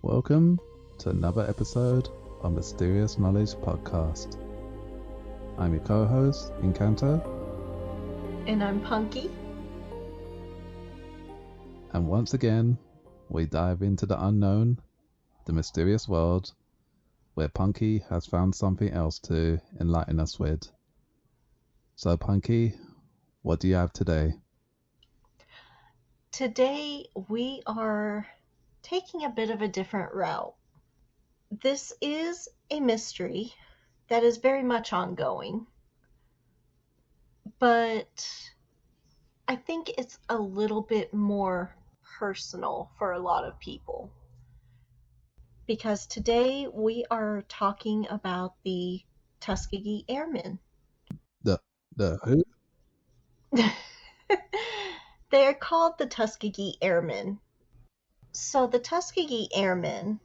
Welcome to another episode of Mysterious Knowledge Podcast. I'm your co-host, Engkanto. And I'm Punky. And once again, we dive into the unknown, the mysterious world, where Punky has found something else to enlighten us with. So Punky, what do you have today? Today we are taking a bit of a different route. This is a mystery that is very much ongoing, but I think it's a little bit more personal for a lot of people. Because today we are talking about the Tuskegee Airmen. The who? They're called the Tuskegee Airmen. So the Tuskegee Airmen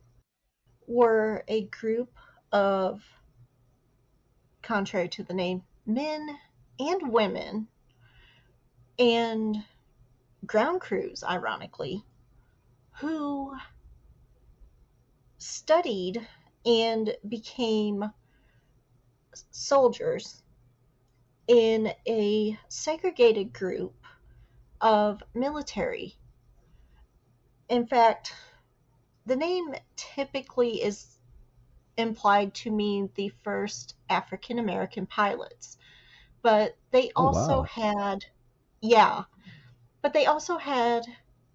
were a group of, contrary to the name, men and women and ground crews, ironically, who studied and became soldiers in a segregated group of military. In fact, the name typically is implied to mean the first African American pilots, but they also had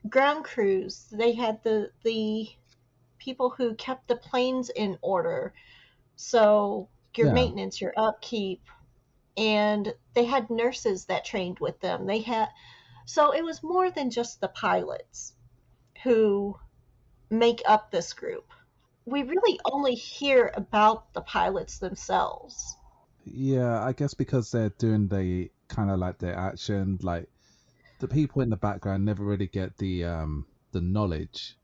ground crews. They had the people who kept the planes in order, so your maintenance, your upkeep, and they had nurses that trained with them. So it was more than just the pilots who make up this group. We really only hear about the pilots themselves. Yeah, I guess because they're doing the kind of like their action, like the people in the background never really get the knowledge,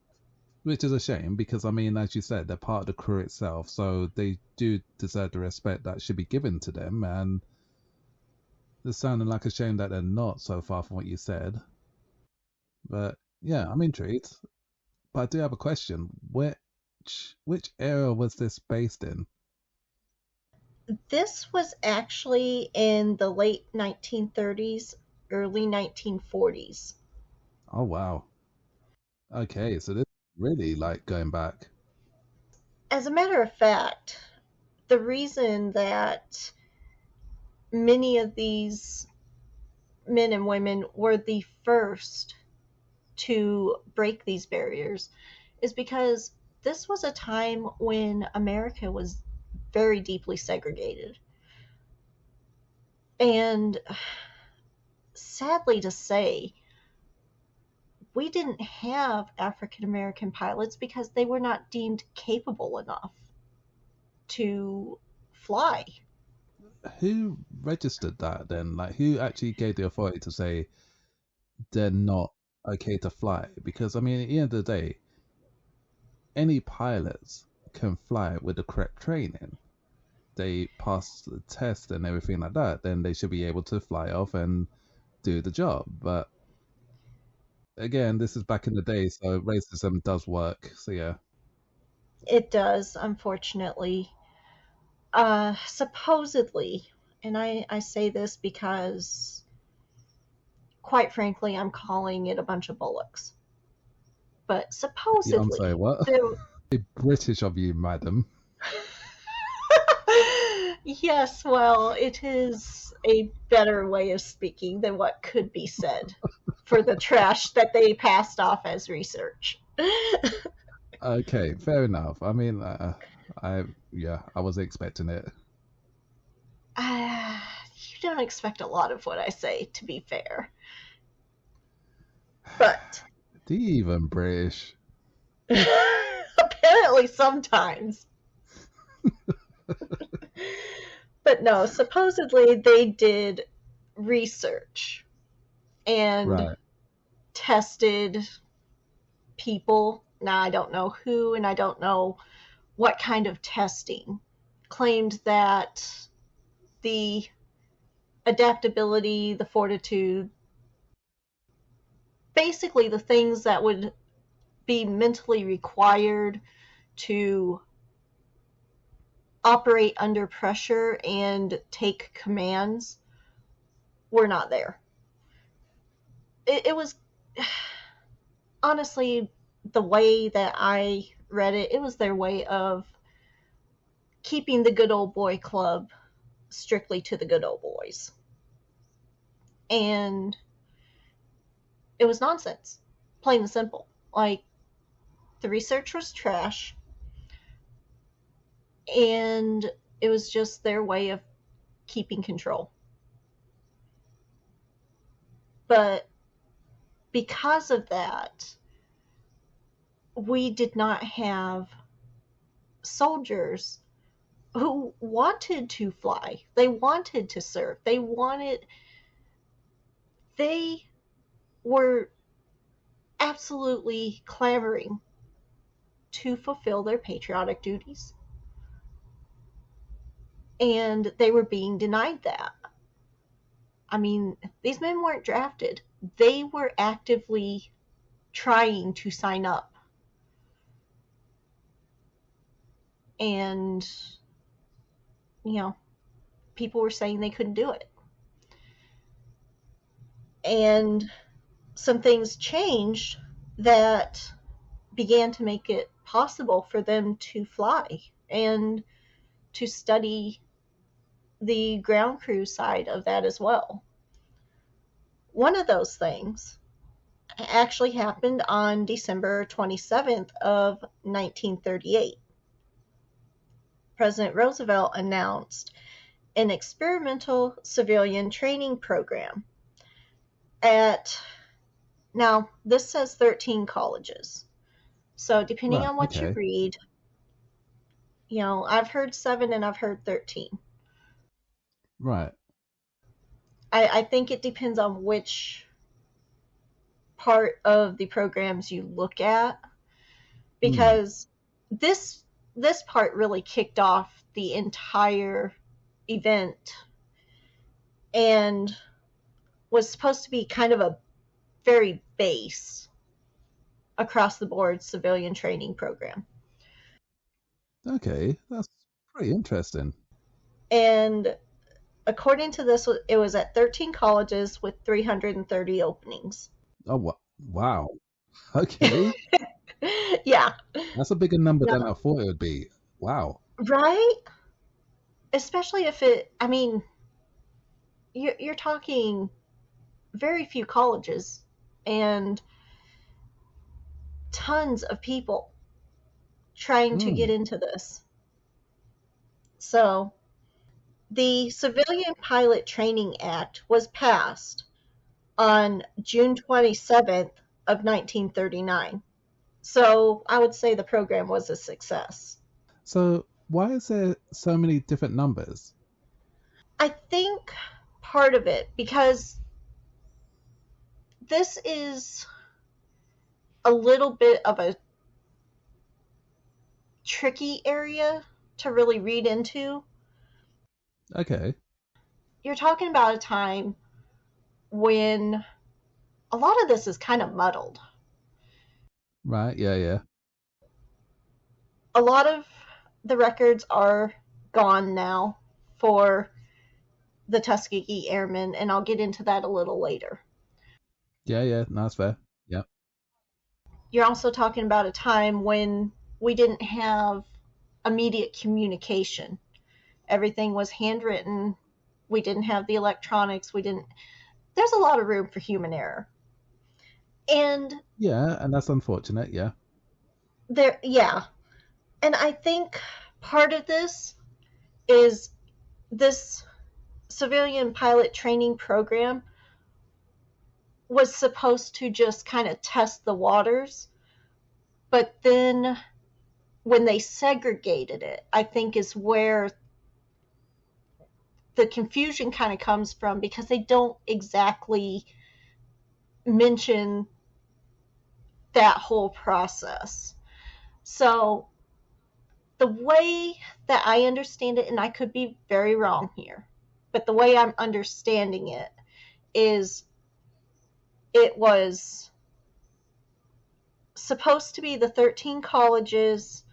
which is a shame because I mean, as you said, they're part of the crew itself, so they do deserve the respect that should be given to them. And it's sounding like a shame that they're not so far from what you said. But yeah, I'm intrigued. But I do have a question. Which era was this based in? This was actually in the late 1930s, early 1940s. Oh, wow. Okay, so this is really like going back. As a matter of fact, the reason that many of these men and women were the first to break these barriers is because this was a time when America was very deeply segregated. And sadly to say, we didn't have African American pilots because they were not deemed capable enough to fly. Who registered that then? Like, who actually gave the authority to say they're not okay to fly? Because, I mean, at the end of the day, any pilots can fly with the correct training. They pass the test and everything like that, then they should be able to fly off and do the job. But again, this is back in the day, so racism does work. So yeah. It does, unfortunately. Supposedly, and I say this because, quite frankly, I'm calling it a bunch of bullocks. But supposedly... I'm sorry, what? British of you, madam. Yes, well, it is a better way of speaking than what could be said for the trash that they passed off as research. Okay, fair enough. I mean, I was expecting it. You don't expect a lot of what I say, to be fair. But do you even British? Apparently sometimes. But no, supposedly they did research and tested people. Now, I don't know who and I don't know what kind of testing. Claimed that the adaptability, the fortitude, basically the things that would be mentally required to operate under pressure and take commands were not there. It was honestly, the way that I read it, it was their way of keeping the good old boy club strictly to the good old boys. And it was nonsense, plain and simple. Like, the research was trash, and it was just their way of keeping control. But because of that, we did not have soldiers who wanted to fly. They wanted to serve. They were absolutely clamoring to fulfill their patriotic duties. And they were being denied that. I mean, these men weren't drafted. They were actively trying to sign up. And, you know, people were saying they couldn't do it. And some things changed that began to make it possible for them to fly and to study the ground crew side of that as well. One of those things actually happened on December 27th of 1938. President Roosevelt announced an experimental civilian training program at, now this says 13 colleges. So depending Right. on what you Okay. read, you know, I've heard 7 and I've heard 13. Right. I think it depends on which part of the programs you look at, Hmm. because this part really kicked off the entire event and was supposed to be kind of a very base across the board civilian training program. Okay. That's pretty interesting. And according to this, it was at 13 colleges with 330 openings. Oh, wow. Okay. Yeah. That's a bigger number No, than I thought it would be. Wow. right? Especially if it, I mean, you're talking very few colleges and tons of people trying to Hmm. get into this. So, the Civilian Pilot Training Act was passed on June 27th of 1939. So, I would say the program was a success. So why is there so many different numbers? I think part of it, because this is a little bit of a tricky area to really read into. Okay. You're talking about a time when a lot of this is kind of muddled. Right. Yeah. Yeah. A lot of the records are gone now for the Tuskegee Airmen, and I'll get into that a little later. Yeah. Yeah. No, that's fair. Yeah. You're also talking about a time when we didn't have immediate communication. Everything was handwritten. We didn't have the electronics. We didn't. There's a lot of room for human error. And Yeah. And that's unfortunate. Yeah. there, yeah. And I think part of this is this civilian pilot training program was supposed to just kind of test the waters. But then when they segregated it, I think is where the confusion kind of comes from, because they don't exactly mention that whole process. So the way that I understand it, and I could be very wrong here, but the way I'm understanding it is it was supposed to be the 13 colleges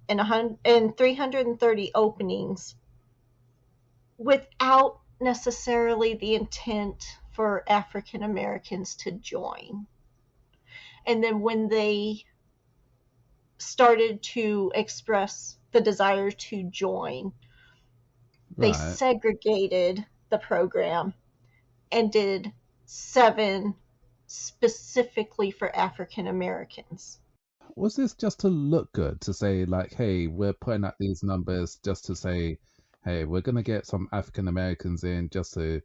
and 330 openings without necessarily the intent for African Americans to join. And then when they started to express the desire to join, they Right. segregated the program and did 7 specifically for African Americans. Was this just to look good, to say like, hey, we're putting out these numbers just to say, hey, we're gonna get some African Americans in just to,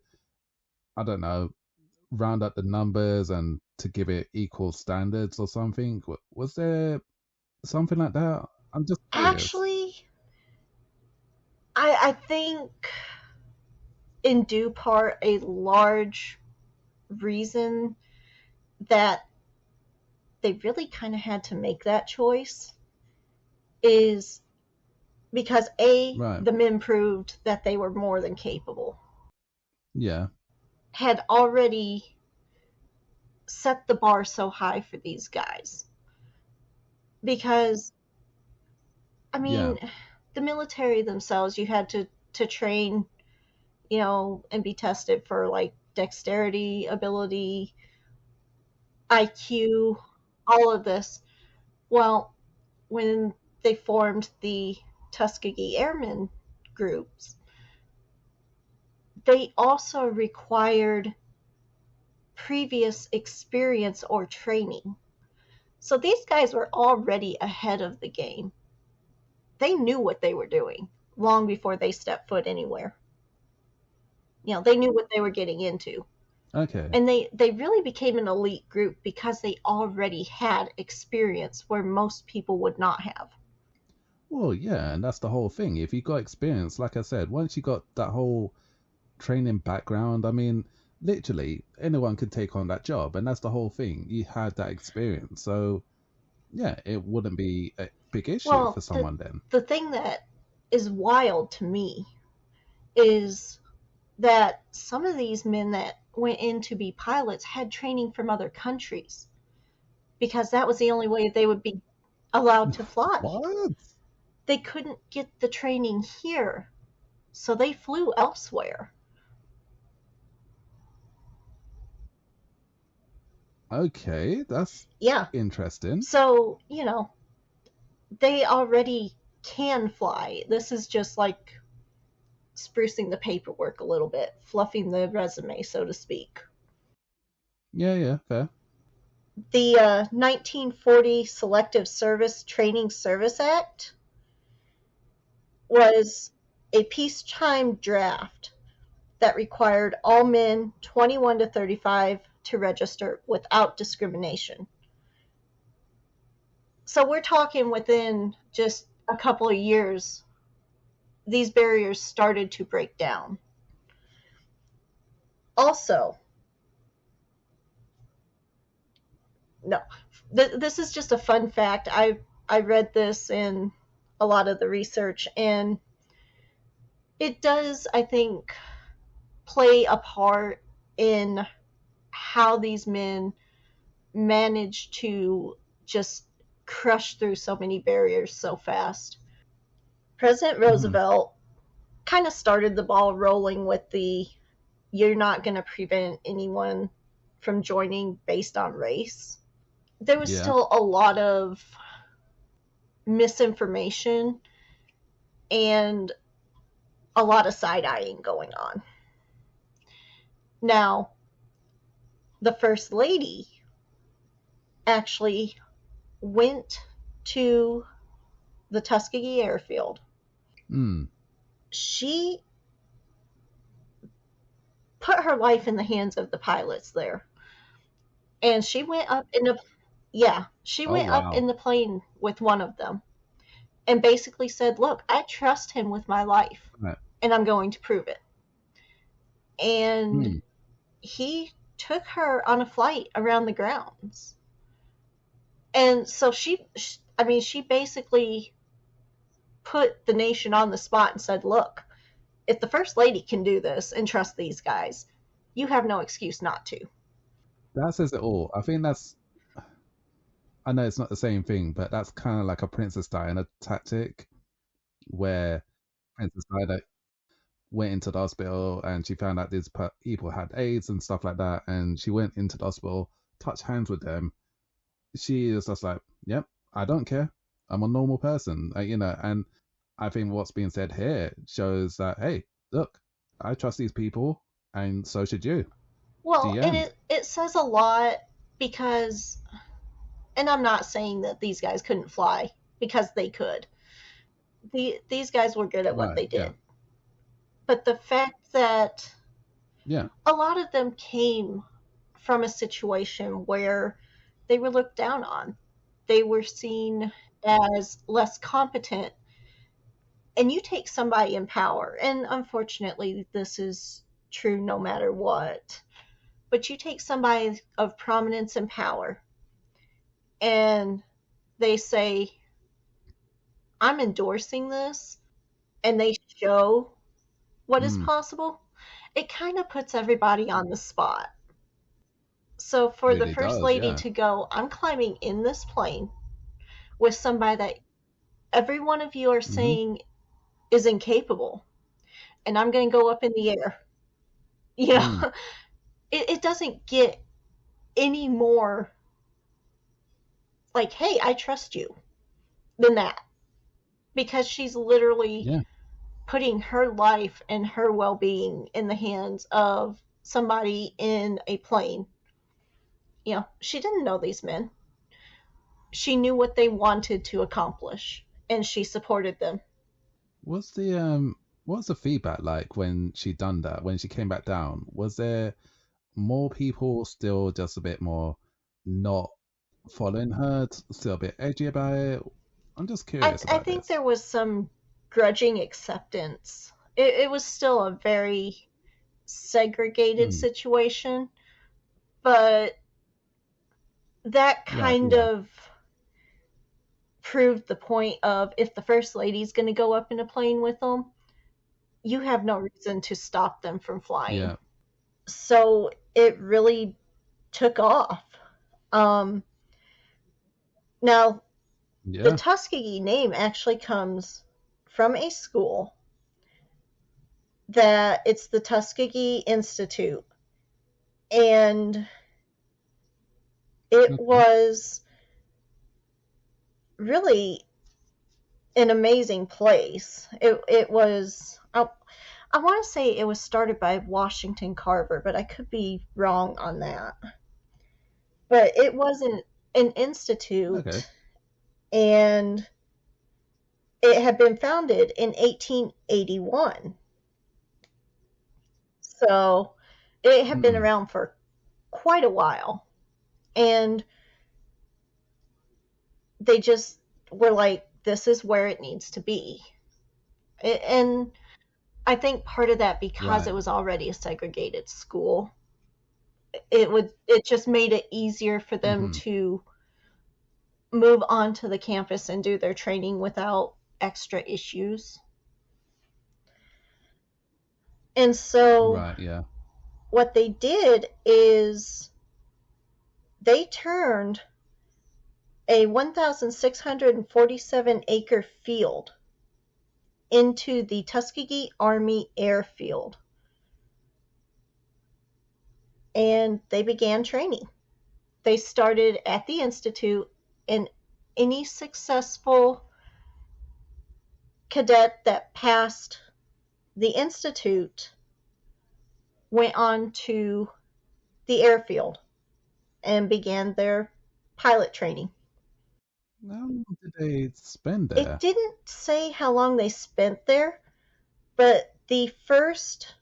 I don't know, round up the numbers and to give it equal standards or something? Was there something like that? I'm just curious. Actually, I think in due part a large reason that they really kind of had to make that choice is because Right. the men proved that they were more than capable, Yeah. had already set the bar so high for these guys. Because, I Yeah. mean, the military themselves, you had to train, you know, and be tested for like dexterity, ability, IQ, all of this. Well, when they formed the Tuskegee Airmen groups, they also required previous experience or training. So these guys were already ahead of the game. They knew what they were doing long before they stepped foot anywhere. You know, they knew what they were getting into. Okay. And they really became an elite group because they already had experience where most people would not have. Well, yeah, and that's the whole thing. If you got experience, like I said, once you got that whole training background, I mean, literally anyone could take on that job, and that's the whole thing. You had that experience, so yeah, it wouldn't be a big issue for Well, someone then. the thing that is wild to me is that some of these men that went in to be pilots had training from other countries because that was the only way they would be allowed to fly. What? They couldn't get the training here, so they flew elsewhere. Okay, that's Yeah. interesting. So, you know, they already can fly. This is just like sprucing the paperwork a little bit, fluffing the resume, so to speak. Yeah, yeah, fair. The 1940 Selective Service Training Service Act was a peacetime draft that required all men 21 to 35 to register without discrimination. So we're talking within just a couple of years, these barriers started to break down. Also, no, this is just a fun fact. I read this in a lot of the research, and it does, I think, play a part in how these men manage to just crush through so many barriers so fast. President Hmm. Roosevelt kind of started the ball rolling with the you're not going to prevent anyone from joining based on race. There was Yeah. still a lot of misinformation and a lot of side eyeing going on. Now, the First Lady actually went to the Tuskegee airfield. Hmm. She put her life in the hands of the pilots there. And she went up in the yeah, she Oh went up wow. in the plane with one of them and basically said, "Look, I trust him with my life Right. and I'm going to prove it." And Hmm. he took her on a flight around the grounds. And so I mean, she basically put the nation on the spot and said, "Look, if the first lady can do this and trust these guys, you have no excuse not to." That says it all. I know it's not the same thing, but that's kind of like a Princess Diana tactic where Princess Diana went into the hospital and she found out these people had AIDS and stuff like that, and she went into the hospital, touched hands with them. She is just like, yep, I don't care. I'm a normal person, and I think what's being said here shows that, hey, look, I trust these people, and so should you. Well, The and end. it says a lot because, and I'm not saying that these guys couldn't fly because they could. These guys were good at what Right. they Yeah. did. But the fact that Yeah. a lot of them came from a situation where they were looked down on. They were seen as less competent. And you take somebody in power, and unfortunately, this is true no matter what, but you take somebody of prominence and power, and they say, I'm endorsing this, and they show what is Mm, possible, it kind of puts everybody on the spot. So for the really first does. lady Yeah. to go, I'm climbing in this plane with somebody that every one of you are Hmm. saying is incapable, and I'm going to go up in the air. You know, Mm, it doesn't get any more like, hey, I trust you than that, because she's literally yeah. putting her life and her well being in the hands of somebody in a plane. She didn't know these men. She knew what they wanted to accomplish, and she supported them. What's the what's the feedback like when she done that? When she came back down, was there more people still just a bit more not following her, still a bit edgy about it? I'm just curious I about think this. there was some grudging acceptance. It was still a very segregated Mm, situation, but that right. kind Yeah. of proved the point of, if the first lady's going to go up in a plane with them, you have no reason to stop them from flying. Yeah. So it really took off. Um, Now, the Yeah. Tuskegee name actually comes from a school that it's the Tuskegee Institute. And it Okay. was really an amazing place. It was, I want to say it was started by Washington Carver, but I could be wrong on that. But it wasn't an Okay. institute, and it had been founded in 1881. So it had been Mm, around for quite a while. And they just were like, this is where it needs to be. And I think part of that, because right. it was already a segregated school, it just made it easier for them Hmm. to move onto the campus and do their training without extra issues. And so Right. Yeah. what they did is they turned a 1,647-acre field into the Tuskegee Army Airfield, and they began training. They started at the Institute, and any successful cadet that passed the Institute went on to the airfield and began their pilot training. How long did they spend It there? didn't say how long they spent there, but the first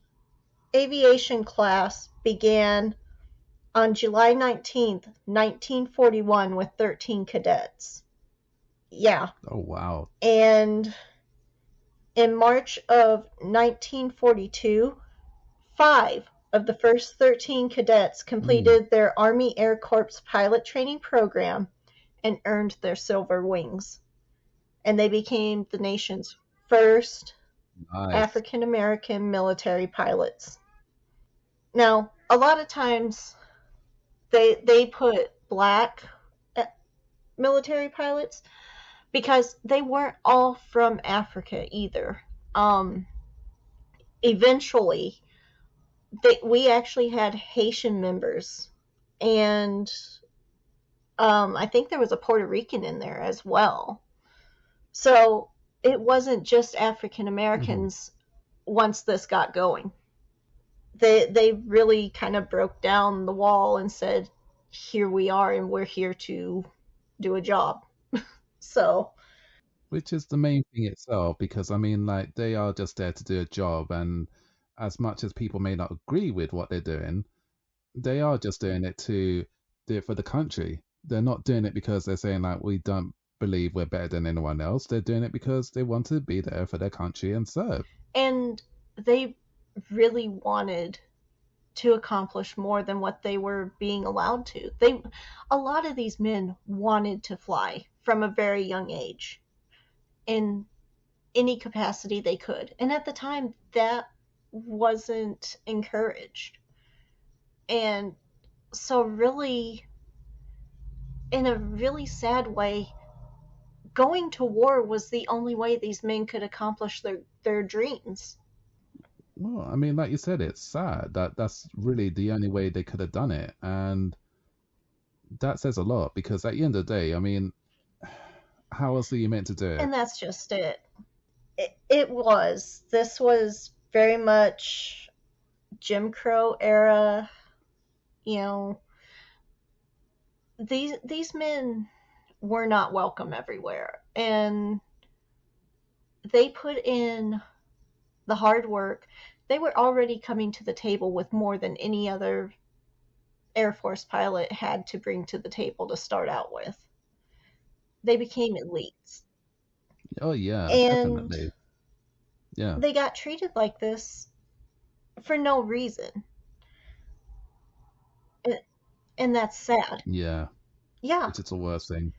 aviation class began on July 19th, 1941, with 13 cadets. Yeah. Oh wow. And in March of 1942, 5 of the first 13 cadets Mm, completed their Army Air Corps pilot training program and earned their silver wings. And they became the nation's first nice. African American military pilots. Now, a lot of times they put black military pilots because they weren't all from Africa either. Um, Eventually, we actually had Haitian members, and I think there was a Puerto Rican in there as well. So it wasn't just African Hmm. Americans once this got going. They really kind of broke down the wall and said, "Here we are, and we're here to do a job." So, Which is the main thing itself, because I mean, like, they are just there to do a job, and as much as people may not agree with what they're doing, they are just doing it to do it for the country. They're not doing it because they're saying like we don't believe we're better than anyone else. They're doing it because they want to be there for their country and serve. and they really wanted to accomplish more than what they were being allowed to. A lot of these men wanted to fly from a very young age in any capacity they could. And at the time that wasn't encouraged. And so really in a really sad way, going to war was the only way these men could accomplish their dreams. Well, I mean, like you said, it's sad that that's really the only way they could have done it, and that says a lot because at the end of the day, I mean, how else are you meant to do it? And that's just it. It was. This was very much Jim Crow era. You know, these men were not welcome everywhere, and they put in the hard work. They were already coming to the table with more than any other Air Force pilot had to bring to the table to start out with. They became elites, Oh yeah, and definitely. Yeah, they got treated like this for no reason, and that's sad. yeah, Yeah, which is the worst thing.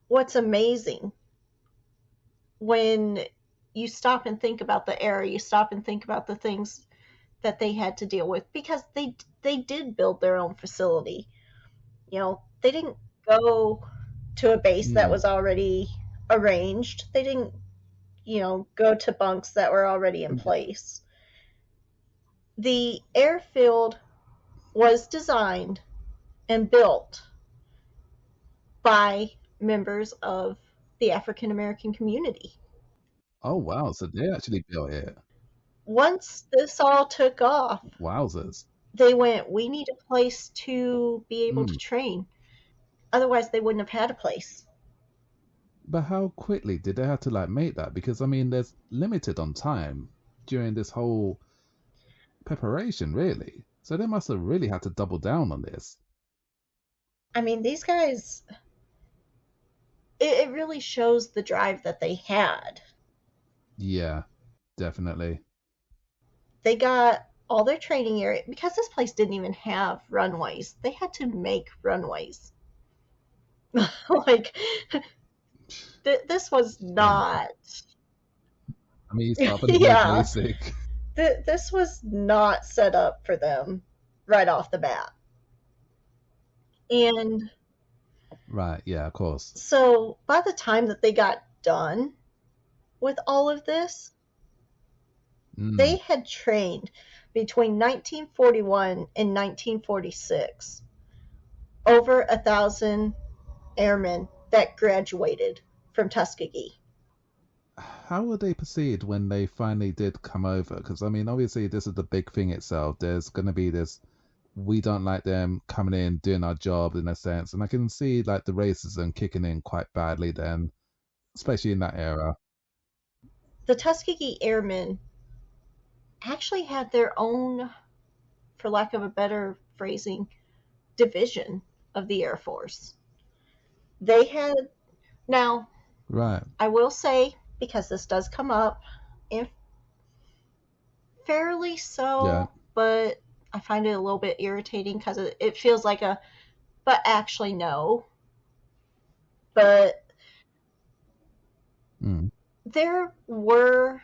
what's amazing when you stop and think about the era, you stop and think about the things that they had to deal with because they did build their own facility. You know, they didn't go to a base that Mm. was already arranged. They didn't, go to bunks that were already in place. The airfield was designed and built by members of the African American community. Oh wow, so they actually built it. Once this all took off, Wowzers. they went, we need a place to be able to Mm. train. Otherwise, they wouldn't have had a place. But how quickly did they have to like make that? Because I mean, there's limited on time during this whole preparation, really. So they must have really had to double down on this. I mean, these guys, it really shows the drive that they had. Yeah, definitely. They got all their training area because this place didn't even have runways. They had to make runways. Like, this was Yeah. not. I mean, you start from the very Yeah, basic. this was not set up for them right off the bat. And Right, yeah, of course. so by the time that they got done with all of this, they Mm. had trained between 1941 and 1946 over 1,000 airmen that graduated from Tuskegee. How would they proceed when they finally did come over? Because I mean, obviously, this is the big thing itself. There's going to be this, we don't like them coming in doing our job in a sense, and I can see like the racism kicking in quite badly then, especially in that era. The Tuskegee Airmen actually had their own, for lack of a better phrasing, division of the Air Force. They had, now, Right. I will say, because this does come up, and fairly Yeah. so, but I find it a little bit irritating because it feels like a, but actually, no. But Mm. there were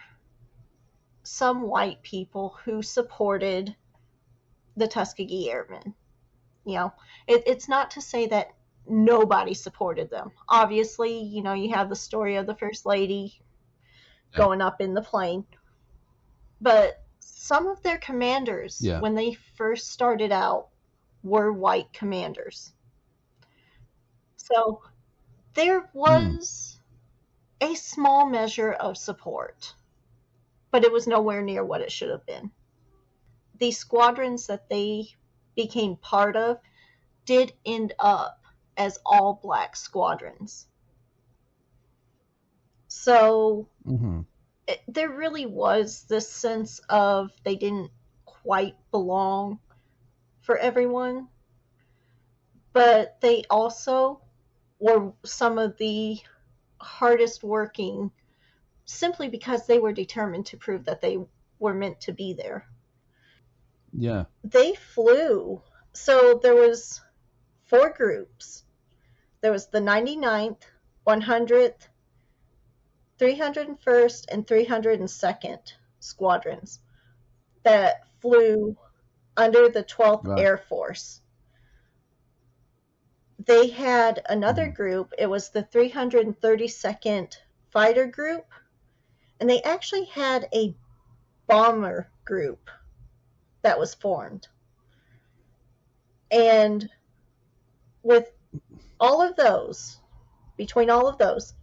some white people who supported the Tuskegee Airmen. You know, it's not to say that nobody supported them. Obviously, you have the story of the First Lady Yeah. going up in the plane. But some of their commanders, Yeah. when they first started out, were white commanders. So there was a small measure of support, but it was nowhere near what it should have been. The squadrons that they became part of did end up as all black squadrons. So there really was this sense of they didn't quite belong for everyone, but they also were some of the hardest working simply because they were determined to prove that they were meant to be there. Yeah. They flew. So there was 4 groups. There was the 99th, 100th, 301st, and 302nd squadrons that flew under the 12th Right. Air Force. They had another group. It was the 332nd Fighter Group, and they actually had a bomber group that was formed. And with all of those, between all of those,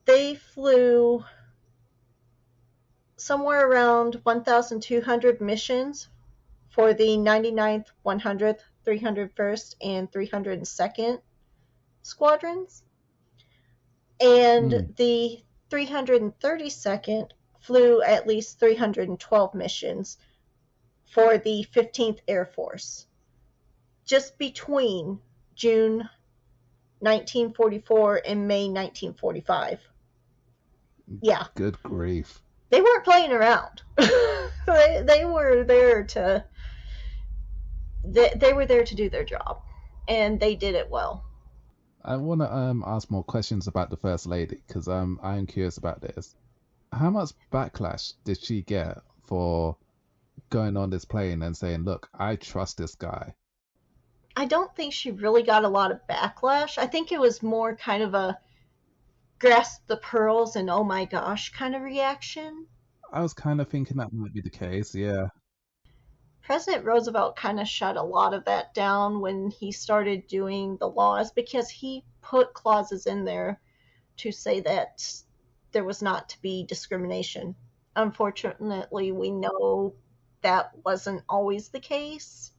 they flew somewhere around 1,200 missions for the 99th, 100th, 301st, and 302nd squadrons. And the 332nd flew at least 312 missions for the 15th Air Force, just between June 1944 and May 1945. Yeah. Good grief. They weren't playing around. they were there to do their job, and they did it well. I want to ask more questions about the First Lady because I am curious about this. How much backlash did she get for going on this plane and saying, "Look, I trust this guy"? I don't think she really got a lot of backlash. I think it was more kind of a grasp the pearls and oh my gosh kind of reaction. I was kind of thinking that might be the case. Yeah. President Roosevelt kind of shut a lot of that down when he started doing the laws because he put clauses in there to say that there was not to be discrimination. Unfortunately, we know that wasn't always the case.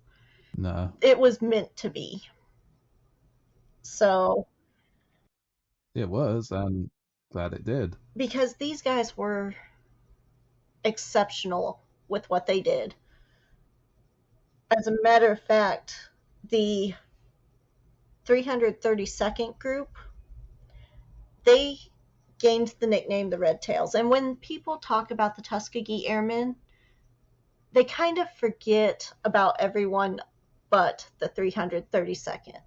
No. It was meant to be. So. It was, and glad it did. Because these guys were exceptional with what they did. As a matter of fact, the 332nd group, they gained the nickname the Red Tails. And when people talk about the Tuskegee Airmen, they kind of forget about everyone but the 332nd.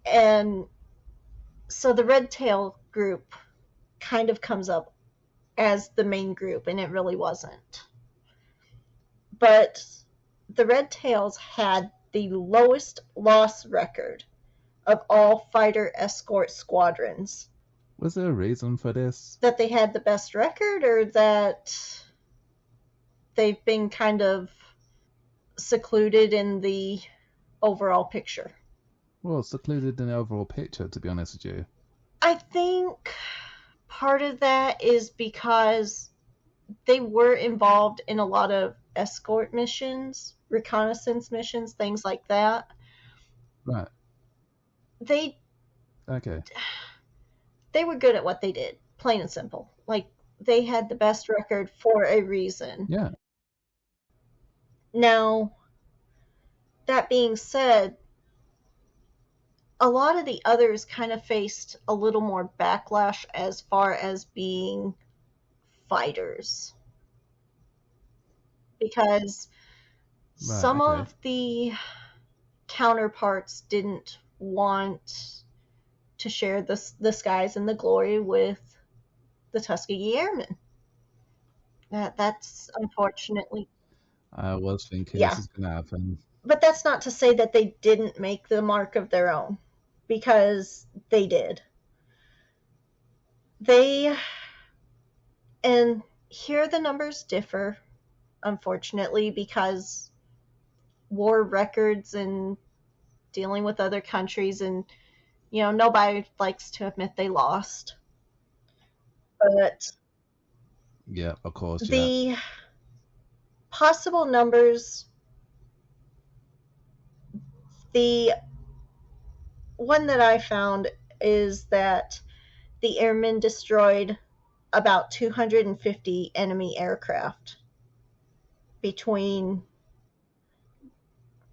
And so the Red Tail group kind of comes up as the main group, and it really wasn't. But the Red Tails had the lowest loss record of all fighter escort squadrons. Was there a reason for this? That they had the best record, or that they've been kind of secluded in the overall picture? Well, secluded in the overall picture, to be honest with you. I think part of that is because they were involved in a lot of escort missions, reconnaissance missions, things like that. Right. They were good at what they did, plain and simple. Like, they had the best record for a reason. Yeah. Now, that being said, a lot of the others kind of faced a little more backlash as far as being fighters. Because some of the counterparts didn't want to share the skies and the glory with the Tuskegee Airmen. That's unfortunately. I was thinking this is going to happen. But that's not to say that they didn't make the mark of their own, because they did. They, and here the numbers differ, unfortunately, because war records and dealing with other countries, and nobody likes to admit they lost. But Yeah, of course, yeah. the possible numbers, the one that I found is that the airmen destroyed about 250 enemy aircraft between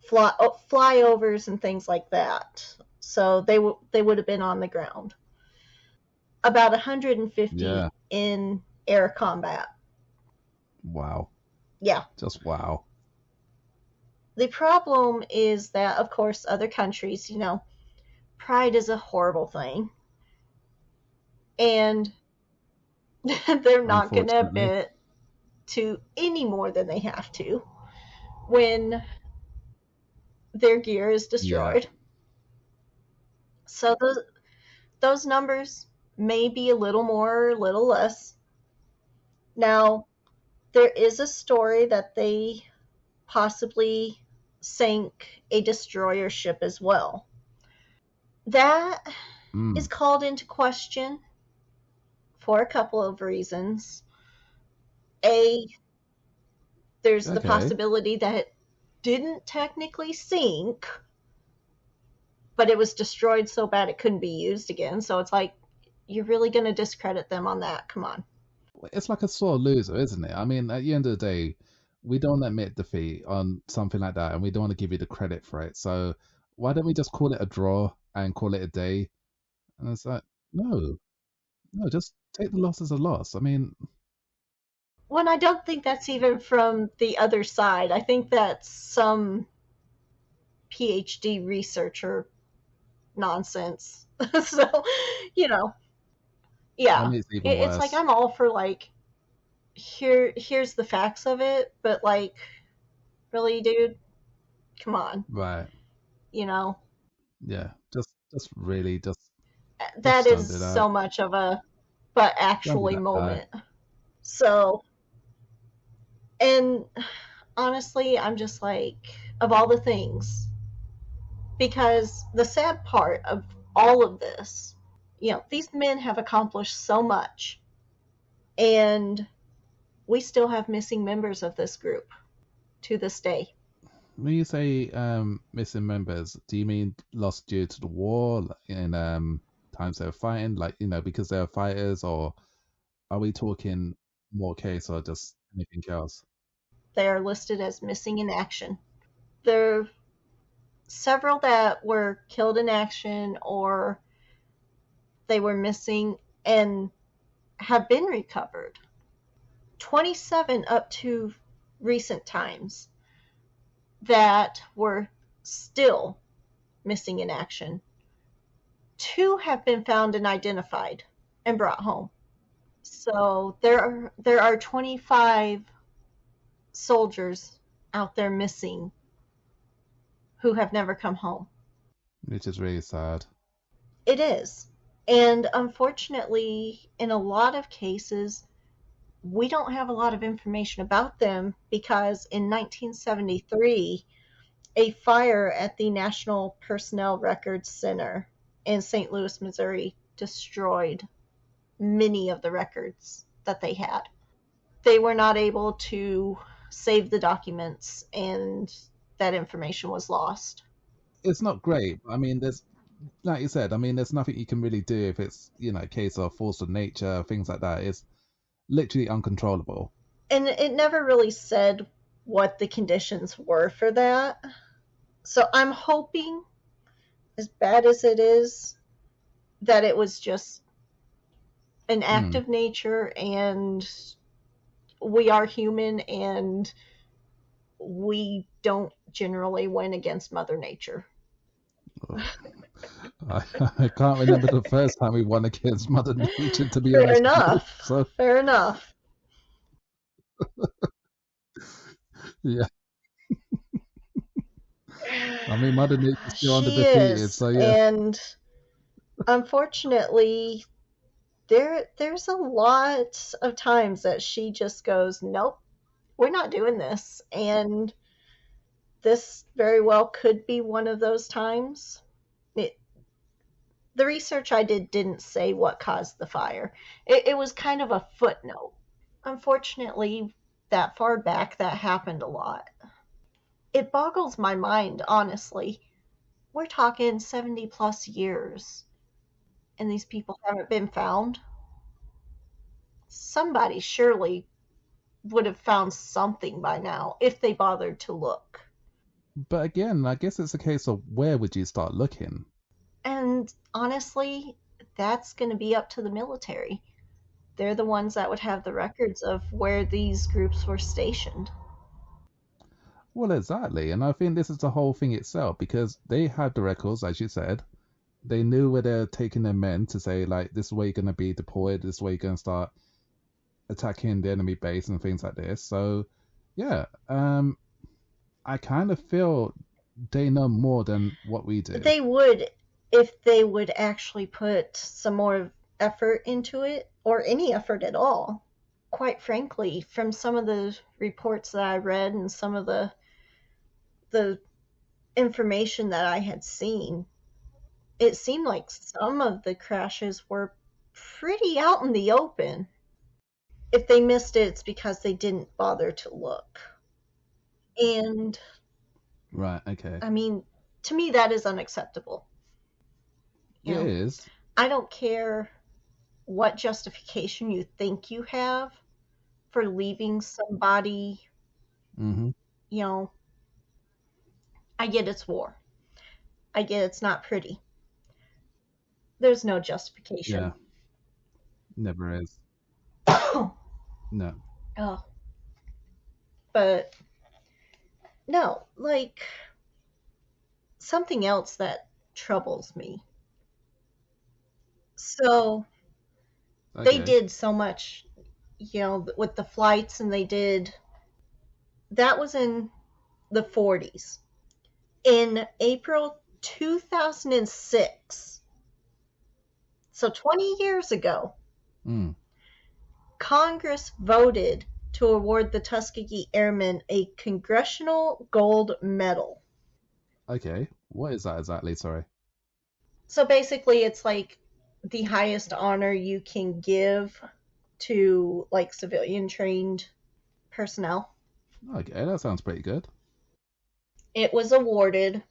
flyovers and things like that. So they would have been on the ground. About 150 Yeah. in air combat. Wow. Yeah. Just wow. The problem is that, of course, other countries, pride is a horrible thing. And they're not going to Unfortunately. admit to any more than they have to when their gear is Yeah. destroyed. So those numbers may be a little more or a little less. Now, there is a story that they possibly sank a destroyer ship as well. That is Mm. called into question for a couple of reasons. A, there's the Okay. possibility that it didn't technically sink, but it was destroyed so bad it couldn't be used again. So it's like, you're really going to discredit them on that? Come on. It's like a sore loser, isn't it? I mean, at the end of the day, we don't admit defeat on something like that, and we don't want to give you the credit for it. So why don't we just call it a draw and call it a day? And it's like, no, no, just take the loss as a loss. I mean, Well, I don't think that's even from the other side. I think that's some PhD researcher nonsense. So, you know, that yeah, makes it even it's like worse. I'm all for like, here's the facts of it, but like, really, dude, come on, Right. you know, Yeah. Just really, that just don't is do that. so much of a but Don't be actually that guy. moment. So, and honestly, I'm just like, of all the things, because the sad part of all of this, these men have accomplished so much, and we still have missing members of this group to this day. When you say missing members, do you mean lost due to the war in times they were fighting, like because they were fighters, or are we talking more case or just anything else? They are listed as missing in action. There are several that were killed in action, or they were missing and have been recovered. 27 up to recent times that were still missing in action. Two have been found and identified and brought home. So there are 25 soldiers out there missing who have never come home. Which is really sad. It is. And unfortunately, in a lot of cases, we don't have a lot of information about them because in 1973, a fire at the National Personnel Records Center in St. Louis, Missouri, destroyed many of the records that they had. They were not able to save the documents, and that information was lost. It's not great. I mean, there's like you said. I mean, there's nothing you can really do if it's a case of force of nature, things like that. It's literally uncontrollable. And it never really said what the conditions were for that. So I'm hoping, as bad as it is, that it was just an act Mm. of nature, and we are human, and we don't generally win against Mother Nature. I, I can't remember the first time we won against Mother Nature, to be Fair honest with you. enough. So Fair enough. yeah, I mean, Mother Nature's still She undefeated, is, so yeah. and unfortunately, there's a lot of times that she just goes, "Nope, we're not doing this," and this very well could be one of those times. It, the research I did didn't say what caused the fire. It was kind of a footnote. Unfortunately, that far back, that happened a lot. It boggles my mind, honestly. We're talking 70 plus years, and these people haven't been found. Somebody surely would have found something by now if they bothered to look. But again, I guess it's a case of where would you start looking? And honestly, that's going to be up to the military. They're the ones that would have the records of where these groups were stationed. Well, exactly. And I think this is the whole thing itself because they had the records, as you said. They knew where they're taking their men to say, like, this is where you're going to be deployed, this is where you're going to start attacking the enemy base and things like this. So, yeah, I kind of feel they know more than what we do. They would if they would actually put some more effort into it, or any effort at all. Quite frankly, from some of the reports that I read and some of the information that I had seen, it seemed like some of the crashes were pretty out in the open. If they missed it, it's because they didn't bother to look. And Right, okay. I mean, to me, that is unacceptable. You It know, is. I don't care what justification you think you have for leaving somebody, Mm-hmm. you know, I get it's war. I get it's not pretty. There's no justification. Yeah, never is. Oh, No. but no, like something else that troubles me. So they Okay. did so much, with the flights, and they did that was in the 40s. In April 2006, so 20 years ago, Mm. Congress voted to award the Tuskegee Airmen a Congressional Gold Medal. Okay. What is that exactly? Sorry. So basically, it's like the highest honor you can give to like civilian trained personnel. Okay, that sounds pretty good. It was awarded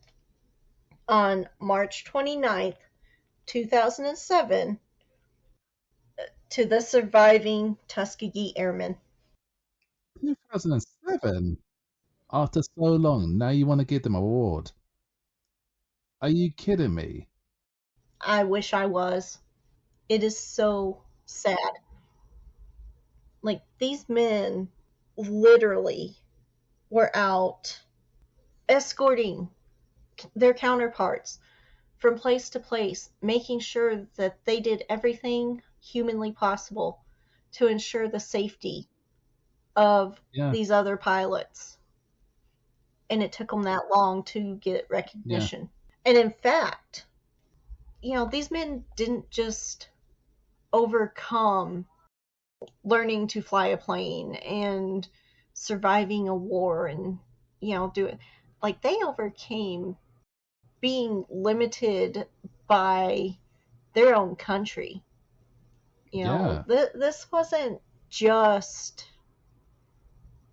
on March 29th, 2007, to the surviving Tuskegee Airmen. 2007. After so long, now you want to give them an award? Are you kidding me? I wish I was. It is so sad. Like, these men literally were out escorting their counterparts from place to place, making sure that they did everything humanly possible to ensure the safety of Yeah, these other pilots. And it took them that long to get yeah, recognition. And in fact, these men didn't just overcome learning to fly a plane and surviving a war and, do it. Like, they overcame being limited by their own country. yeah, This wasn't just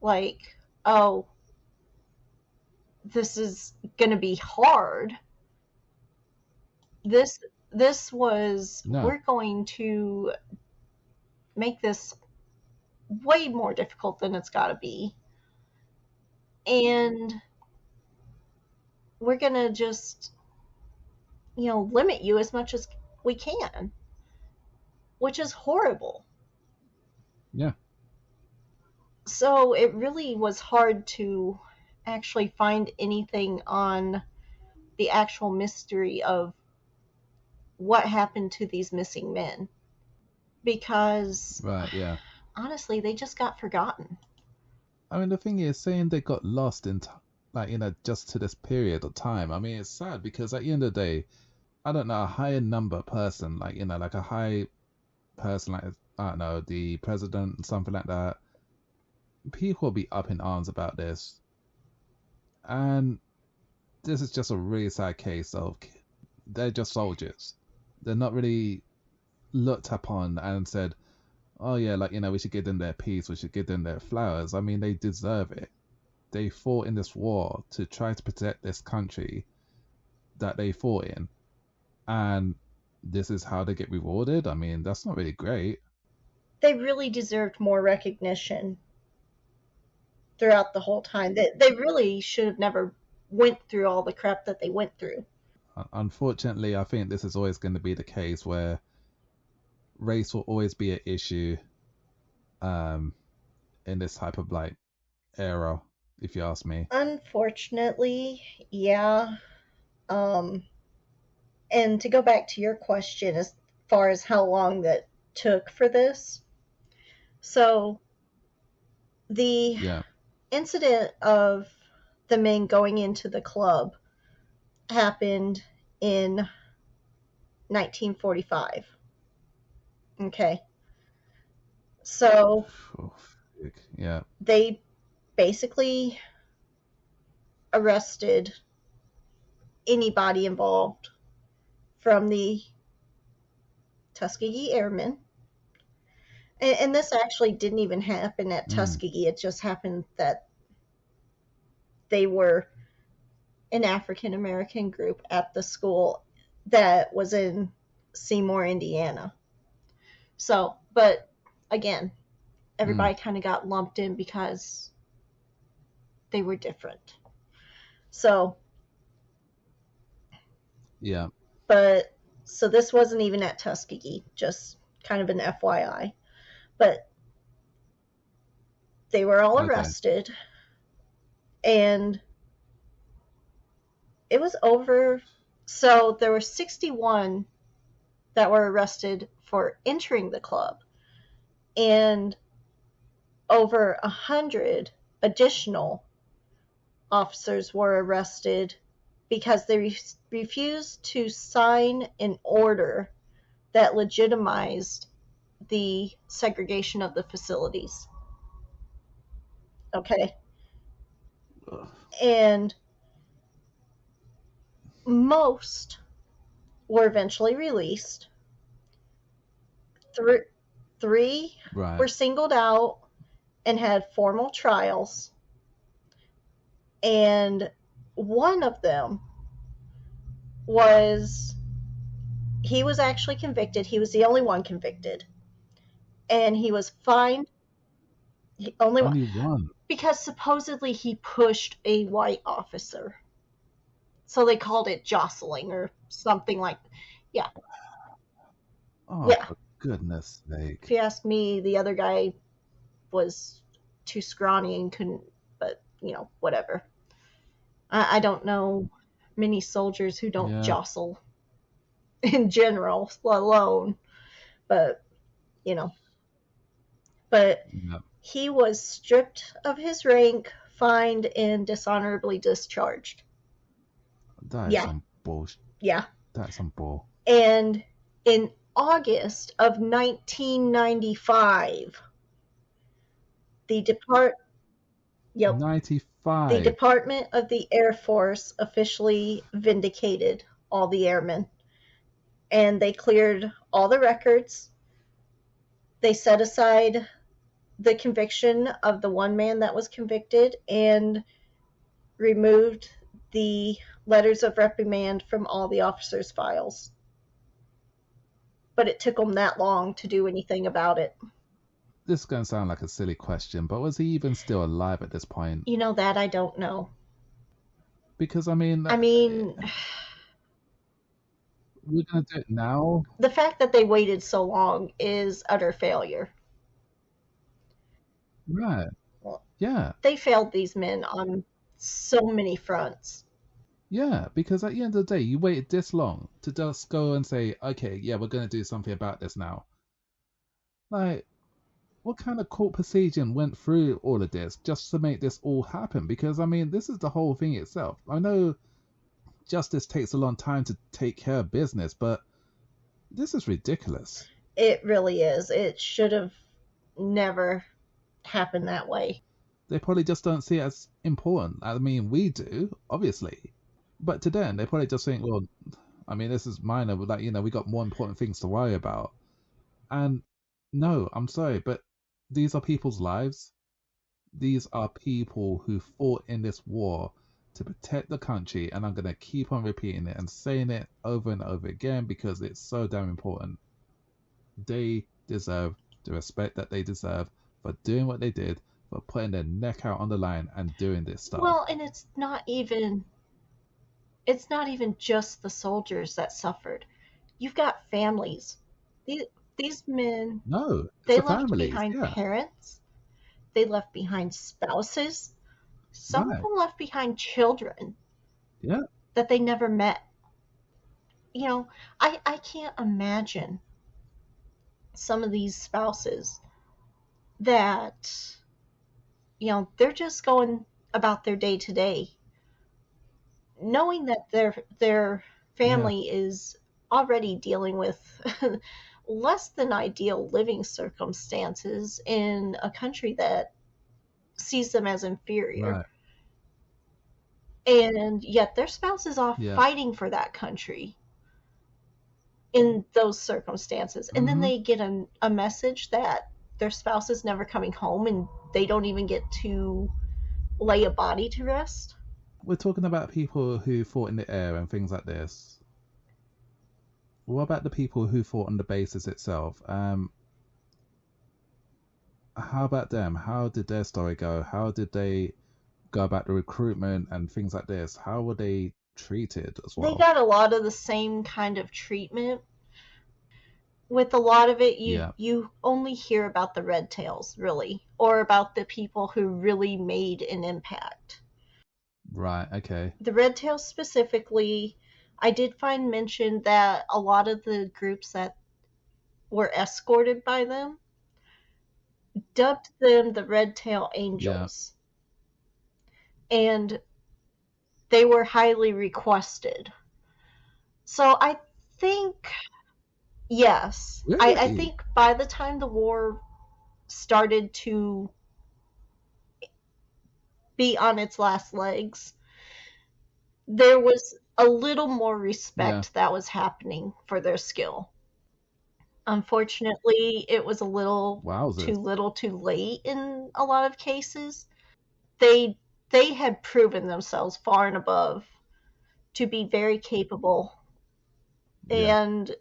like, oh, this is going to be hard. This this was, no, we're going to make this way more difficult than it's got to be, and we're going to just, limit you as much as we can, which is horrible. yeah, So it really was hard to actually find anything on the actual mystery of what happened to these missing men, because right, yeah. honestly, they just got forgotten. I mean, the thing is, saying they got lost in, like, just to this period of time. I mean, it's sad because at the end of the day, I don't know, a higher number person, like, like a high person, like, I don't know, the president, something like that, people will be up in arms about this. And this is just a really sad case of they're just soldiers. They're not really looked upon and said, oh yeah, like, we should give them their peace, we should give them their flowers. I mean, they deserve it. They fought in this war to try to protect this country that they fought in. And this is how they get rewarded? I mean, that's not really great. They really deserved more recognition throughout the whole time. They really should have never went through all the crap that they went through. Unfortunately, I think this is always going to be the case where race will always be an issue in this type of like era, if you ask me. Unfortunately, yeah. And to go back to your question as far as how long that took for this, so the incident of the men going into the club happened in 1945. Okay. So yeah, they basically arrested anybody involved from the Tuskegee Airmen. And this actually didn't even happen at Tuskegee. It just happened that they were an African American group at the school that was in Seymour, Indiana. So, but again, everybody kind of got lumped in because they were different. So, yeah. But so this wasn't even at Tuskegee, just kind of an FYI. But they were all arrested, and it was over. So there were 61 that were arrested for entering the club, and over 100 additional officers were arrested because they refused to sign an order that legitimized the segregation of the facilities. Okay. And most were eventually released. Three were singled out and had formal trials. And one of them he was actually convicted. He was the only one convicted. And he was fined. Only one. Because supposedly he pushed a white officer. So they called it jostling or something like that. Yeah. Oh, yeah. For goodness sake. If you ask me, the other guy was too scrawny and couldn't, but, whatever. I don't know many soldiers who don't jostle in general, let alone, but, But he was stripped of his rank, fined, and dishonorably discharged. That is some bullshit. Yeah. That's some bull. And in August of 1995, the Department of the Air Force officially vindicated all the airmen. And they cleared all the records. They set aside the conviction of the one man that was convicted and removed the letters of reprimand from all the officers' files. But it took them that long to do anything about it. This is going to sound like a silly question, but was he even still alive at this point? That I don't know. Because, I mean, we're going to do it now? The fact that they waited so long is utter failure. Right. Well, yeah. They failed these men on so many fronts. Yeah, because at the end of the day, you waited this long to just go and say, okay, yeah, we're going to do something about this now. Like, what kind of court proceeding went through all of this just to make this all happen? Because I mean, this is the whole thing itself. I know justice takes a long time to take care of business, but this is ridiculous. It really is. It should have never happened that way. They probably just don't see it as important. I mean, we do, obviously, but to them, they probably just think, well, I mean, this is minor, but like, we got more important things to worry about. And no, I'm sorry, but these are people's lives. These are people who fought in this war to protect the country, and I'm going to keep on repeating it and saying it over and over again because it's so damn important. They deserve the respect that they deserve for doing what they did, for putting their neck out on the line and doing this stuff. Well, and it's not even just the soldiers that suffered. You've got families. These men, No, it's they the left families. behind Yeah, parents, they left behind spouses, some of right. them left behind children Yeah, that they never met. I can't imagine some of these spouses that, they're just going about their day to day, knowing that their yeah, family is already dealing with less than ideal living circumstances in a country that sees them as inferior. right. And yet their spouse is off Yeah. fighting for that country in those circumstances. And then Hmm. they get a message that their spouse is never coming home and they don't even get to lay a body to rest. We're talking about people who fought in the air and things like this. What about the people who fought on the bases itself? How about them? How did their story go? How did they go about the recruitment and things like this? How were they treated as They well? got a lot of the same kind of treatment. With a lot of it, you Yeah. you only hear about the red tails, really, or about the people who really made an impact. Right. Okay. The red tails specifically, I did find mention that a lot of the groups that were escorted by them dubbed them the red tail Yeah. angels, and they were highly requested. So I think, yes, I Really? think by the time the war started to be on its last legs, there was a little more Yeah. respect that was happening for their skill. Unfortunately, it was a Wowzers. little too late in a lot of cases. They had proven themselves far and above to be very capable, Yeah. and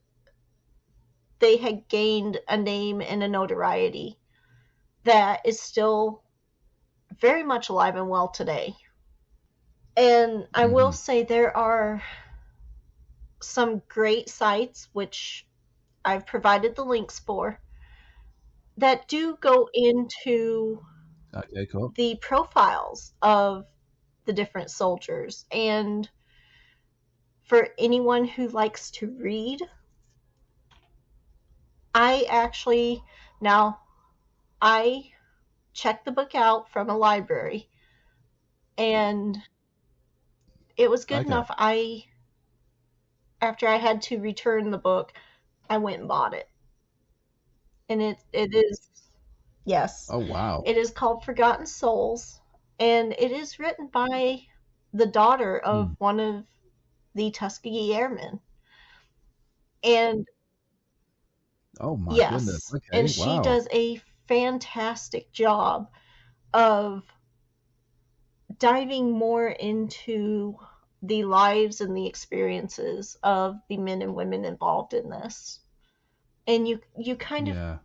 they had gained a name and a notoriety that is still very much alive and well today. And I will Hmm. say there are some great sites, which I've provided the links for, that do go into Okay. Cool. the profiles of the different soldiers. And for anyone who likes to read, I actually, now, I checked the book out from a library, and it was good Okay. enough. After I had to return the book, I went and bought it. And it is, yes, Oh wow. it is called Forgotten Souls, and it is written by the daughter of Mm. one of the Tuskegee Airmen. And Oh my goodness. yes, and Okay. she Wow. does a fantastic job of diving more into the lives and the experiences of the men and women involved in this. And you kind of Yeah.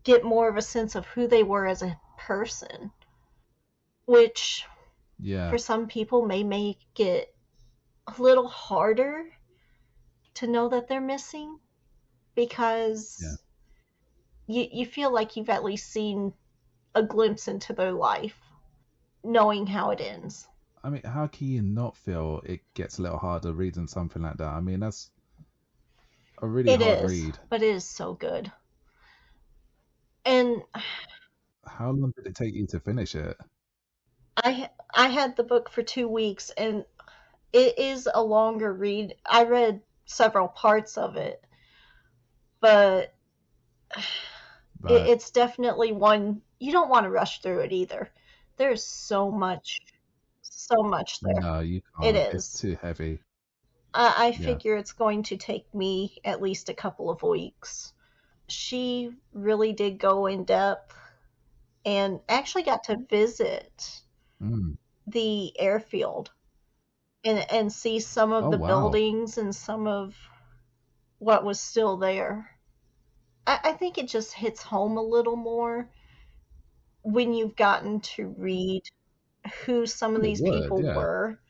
get more of a sense of who they were as a person, which Yeah. for some people may make it a little harder to know that they're missing, Yeah. because you feel like you've at least seen a glimpse into their life, knowing how it ends. I mean, how can you not feel it gets a little harder reading something like that? I mean, that's a really It hard is, read. but it is so good. And How long did it take you to finish it? I had the book for 2 weeks, and it is a longer read. I read several parts of it, but Right. it's definitely one you don't want to rush through it either. There's so much there. No, you It can't. It's is. too heavy. I Yeah. figure it's going to take me at least a couple of weeks. She really did go in depth and actually got to visit Mm. the airfield and see some of Oh the wow. buildings and some of what was still there. I think it just hits home a little more when you've gotten to read who some of It these would. people Yeah. were,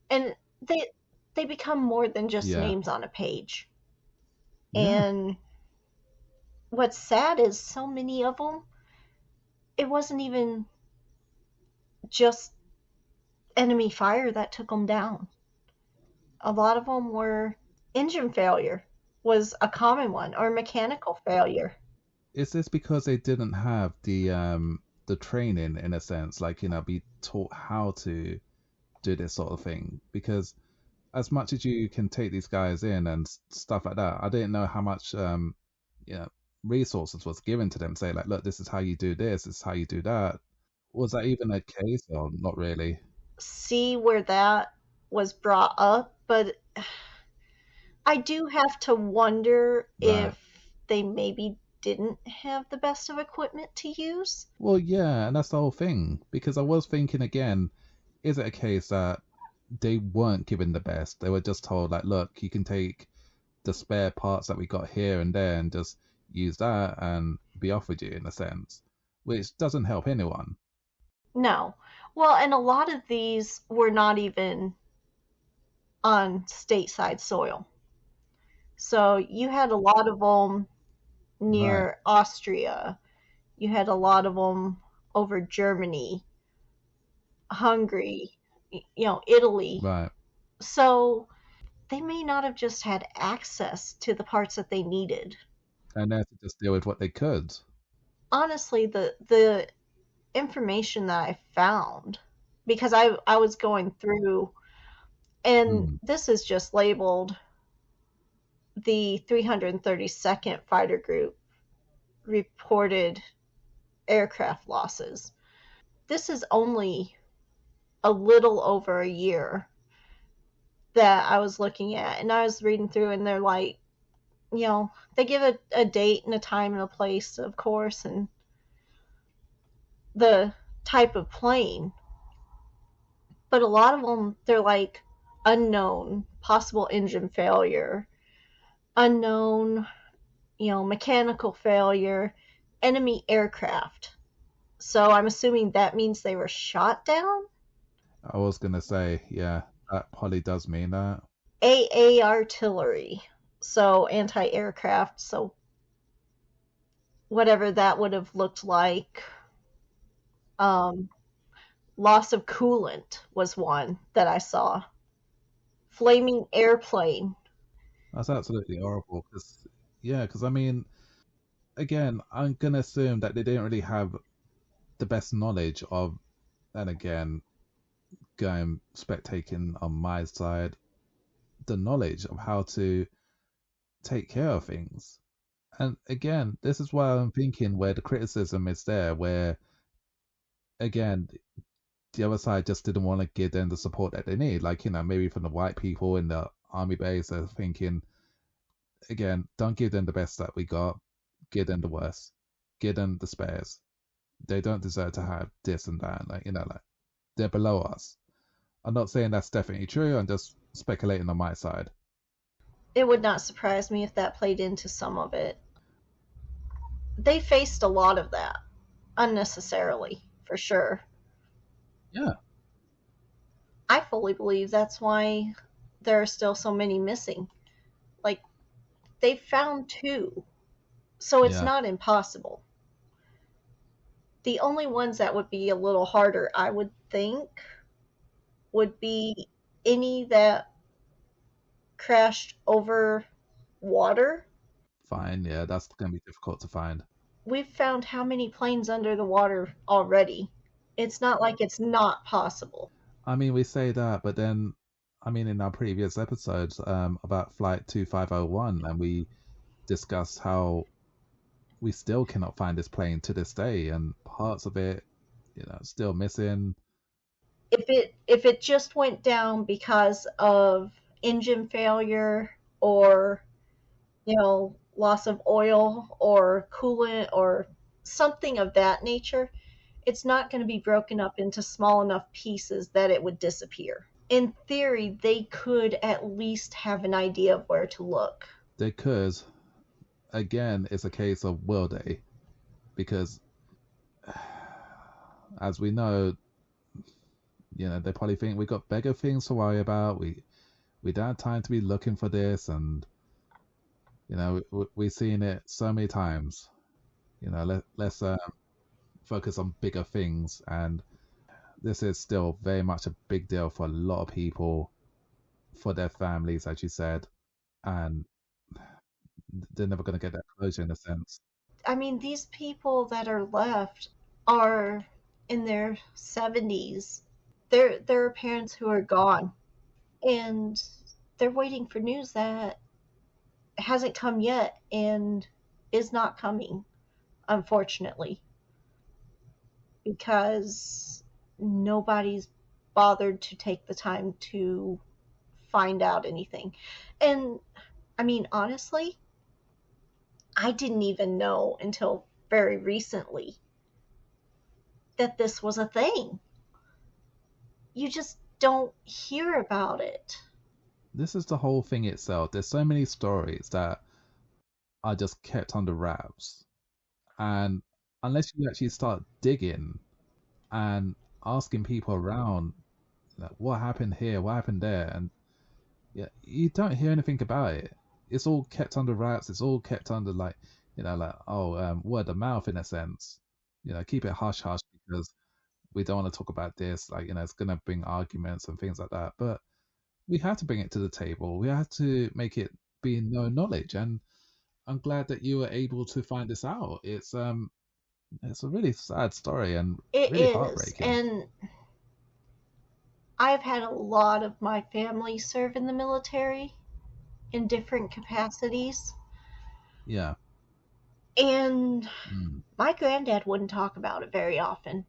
and they become more than just Yeah. names on a page. Yeah. And what's sad is so many of them, it wasn't even just enemy fire that took them down. A lot of them were engine failure was a common one, or mechanical failure. Is this because they didn't have the training in a sense, like be taught how to do this sort of thing? Because as much as you can take these guys in and stuff like that, I didn't know how much you know resources was given to them. Say like, look, this is how you do this, this is how you do that. Was that even a case or not really? See where that was brought up, but I do have to wonder Right. if they maybe didn't have the best of equipment to use. Well, yeah, and that's the whole thing. Because I was thinking again, is it a case that they weren't given the best? They were just told like, look, you can take the spare parts that we got here and there and just use that and be off with you in a sense, which doesn't help anyone. No. Well, and a lot of these were not even on stateside soil. So you had a lot of them Right, near Austria. You had a lot of them over Germany, Hungary, Italy. right. So they may not have just had access to the parts that they needed. And they had to just deal with what they could. Honestly, the information that I found, because I was going through, and Hmm. this is just labeled the 332nd Fighter Group reported aircraft losses. This is only a little over a year that I was looking at, and I was reading through, and they're like, they give a date and a time and a place, of course, and the type of plane, but a lot of them, they're like unknown, possible engine failure, unknown, mechanical failure, enemy aircraft. So I'm assuming that means they were shot down. I was gonna say, yeah, that probably does mean that. AA artillery, so anti aircraft, so whatever that would have looked like. Um, Loss of coolant was one that I saw. Flaming airplane. That's absolutely horrible. Because yeah, because I mean, again, I'm gonna assume that they didn't really have the best knowledge of, and again, going spectating on my side, the knowledge of how to take care of things. And again, this is why I'm thinking where the criticism is there, where again, the other side just didn't want to give them the support that they need. Like, maybe from the white people in the army base are thinking, again, don't give them the best that we got, give them the worst, give them the spares. They don't deserve to have this and that. Like they're below us. I'm not saying that's definitely true. I'm just speculating on my side. It would not surprise me if that played into some of it. They faced a lot of that unnecessarily, for sure. Yeah, I fully believe that's why there are still so many missing. Like, they found two, so it's yeah, not impossible. The only ones that would be a little harder, I would think, would be any that crashed over water. fine. Yeah, that's gonna be difficult to find. we've found how many planes under the water already. It's not like it's not possible. I mean, we say that, but then, I mean, in our previous episodes about Flight 2501, and we discussed how we still cannot find this plane to this day, and parts of it, still missing. If it just went down because of engine failure or loss of oil or coolant or something of that nature, it's not going to be broken up into small enough pieces that it would disappear. In theory, they could at least have an idea of where to look. They could. Again, it's a case of will they? Because as we know, they probably think we got bigger things to worry about. We don't have time to be looking for this, and we've seen it so many times. Let's focus on bigger things, and this is still very much a big deal for a lot of people, for their families, as you said, and they're never going to get that closure in a sense. I mean, these people that are left are in their 70s. There are parents who are gone, and they're waiting for news that hasn't come yet and is not coming, unfortunately, because nobody's bothered to take the time to find out anything. And I mean, honestly, I didn't even know until very recently that this was a thing. You just don't hear about it. This is the whole thing itself. There's so many stories that are just kept under wraps. And unless you actually start digging and asking people around, like, what happened here, what happened there, and yeah, you don't hear anything about it. It's all kept under wraps. It's all kept under word of mouth in a sense. Keep it hush hush because we don't want to talk about this. Like, it's gonna bring arguments and things like that. But we have to bring it to the table. We have to make it be known knowledge. And I'm glad that you were able to find this out. It's a really sad story and It really is. heartbreaking. And I've had a lot of my family serve in the military in different capacities. Yeah. And Mm. my granddad wouldn't talk about it very often.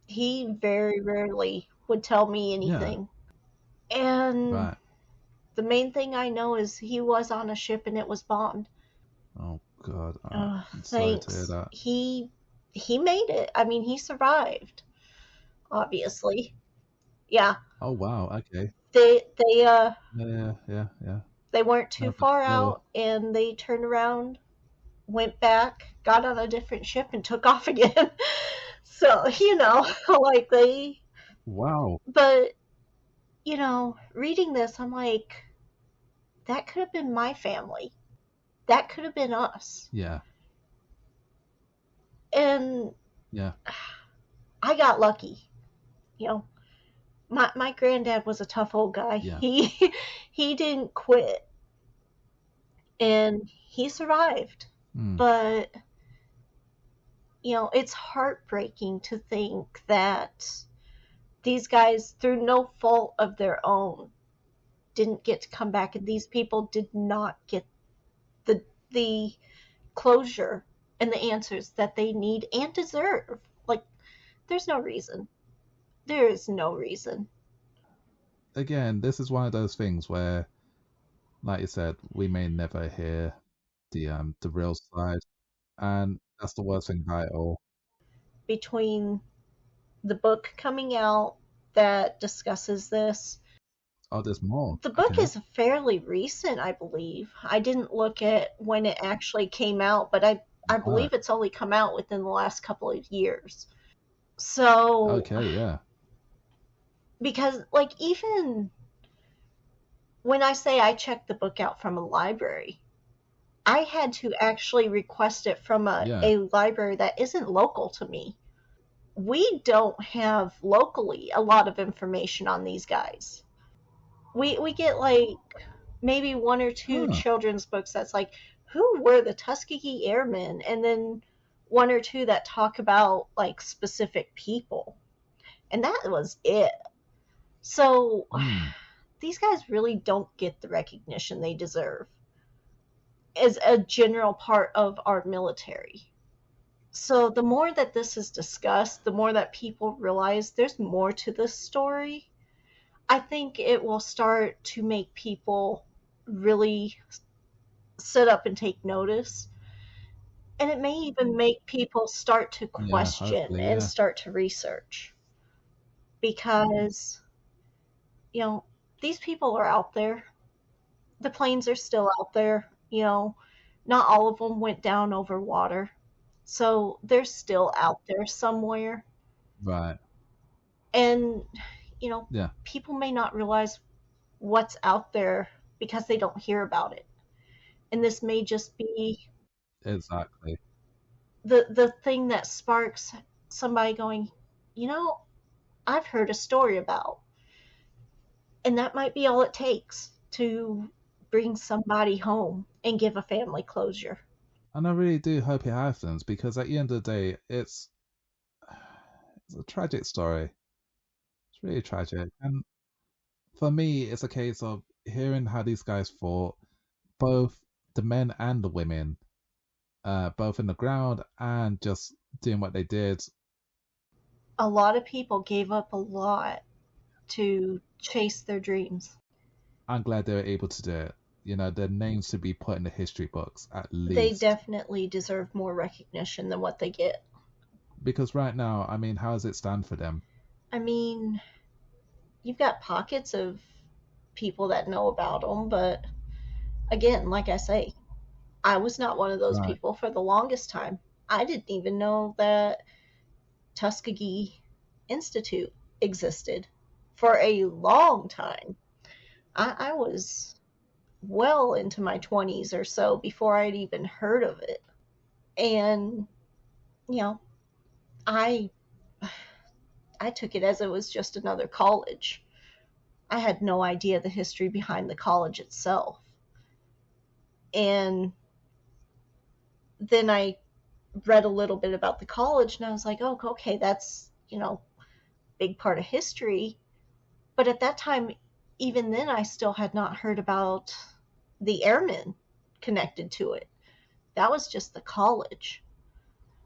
He very rarely would tell me anything. Yeah. And Right. the main thing I know is he was on a ship and it was bombed. Oh God. I'm sorry to hear Thanks. that. He made it. I mean, he survived. Obviously. Yeah. Oh wow. Okay. They Yeah. they weren't too No, for far sure. out and they turned around, went back, got on a different ship and took off again. So, like they Wow. but reading this, I'm like, that could have been my family. That could have been us. Yeah. And Yeah. I got lucky. My granddad was a tough old guy. Yeah. He didn't quit and he survived. Mm. But it's heartbreaking to think that these guys, through no fault of their own, didn't get to come back, and these people did not get the closure and the answers that they need and deserve. Like, there's no reason. There is no reason. Again, this is one of those things where, like you said, we may never hear the real side, and that's the worst thing about it all. Between the book coming out that discusses this, Oh, there's more. the book Okay. is fairly recent, I believe. I didn't look at when it actually came out, but I believe it's only come out within the last couple of years. So Okay, yeah. because like even when I say I checked the book out from a library, I had to actually request it from a library that isn't local to me. We don't have locally a lot of information on these guys. We get like maybe one or two children's books that's like who were the Tuskegee Airmen, and then one or two that talk about like specific people, and that was it. So Hmm. these guys really don't get the recognition they deserve as a general part of our military. So the more that this is discussed, the more that people realize there's more to this story, I think it will start to make people really sit up and take notice. And it may even make people start to Yeah, question hopefully, and yeah. start to research because, you know, these people are out there. The planes are still out there. Not all of them went down over water. So they're still out there somewhere. Right. And, you know, Yeah, people may not realize what's out there because they don't hear about it. And this may just be exactly. the thing that sparks somebody going, you know, I've heard a story about. And that might be all it takes to bring somebody home and give a family closure. And I really do hope it happens because at the end of the day, it's a tragic story. It's really tragic. And for me, it's a case of hearing how these guys fought, both the men and the women, both in the ground and just doing what they did. A lot of people gave up a lot to chase their dreams. I'm glad they were able to do it. Their names should be put in the history books at They least. definitely deserve more recognition than what they get. Because right now, I mean, how does it stand for them? I mean, you've got pockets of people that know about them, but again, like I say, I was not one of those Right. people for the longest time. I didn't even know that Tuskegee Institute existed for a long time. I was well into my 20s or so before I'd even heard of it. And, you know, I I took it as it was just another college. I had no idea the history behind the college itself. And then I read a little bit about the college and I was like, oh, okay, that's, big part of history. But at that time, even then, I still had not heard about the airmen connected to it. That was just the college.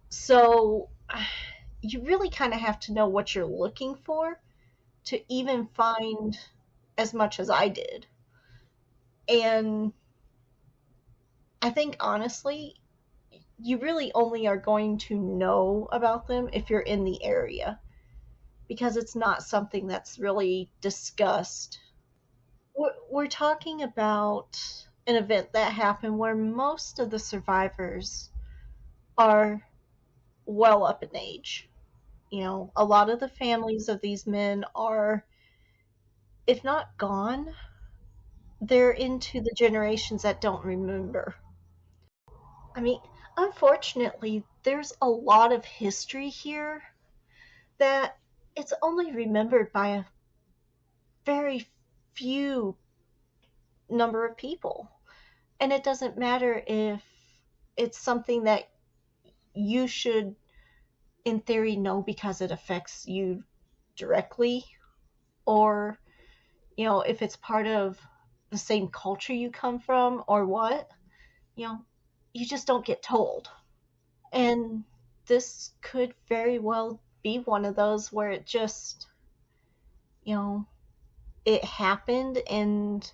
So you really kind of have to know what you're looking for to even find as much as I did. And I think honestly, you really only are going to know about them if you're in the area because it's not something that's really discussed. We're talking about an event that happened where most of the survivors are well up in age. A lot of the families of these men are, if not gone, they're into the generations that don't remember. I mean, unfortunately, there's a lot of history here that it's only remembered by a very few number of people. And it doesn't matter if it's something that you should, in theory, know because it affects you directly, or, if it's part of the same culture you come from, or what, you know, you just don't get told. And this could very well be one of those where it just, you know, it happened and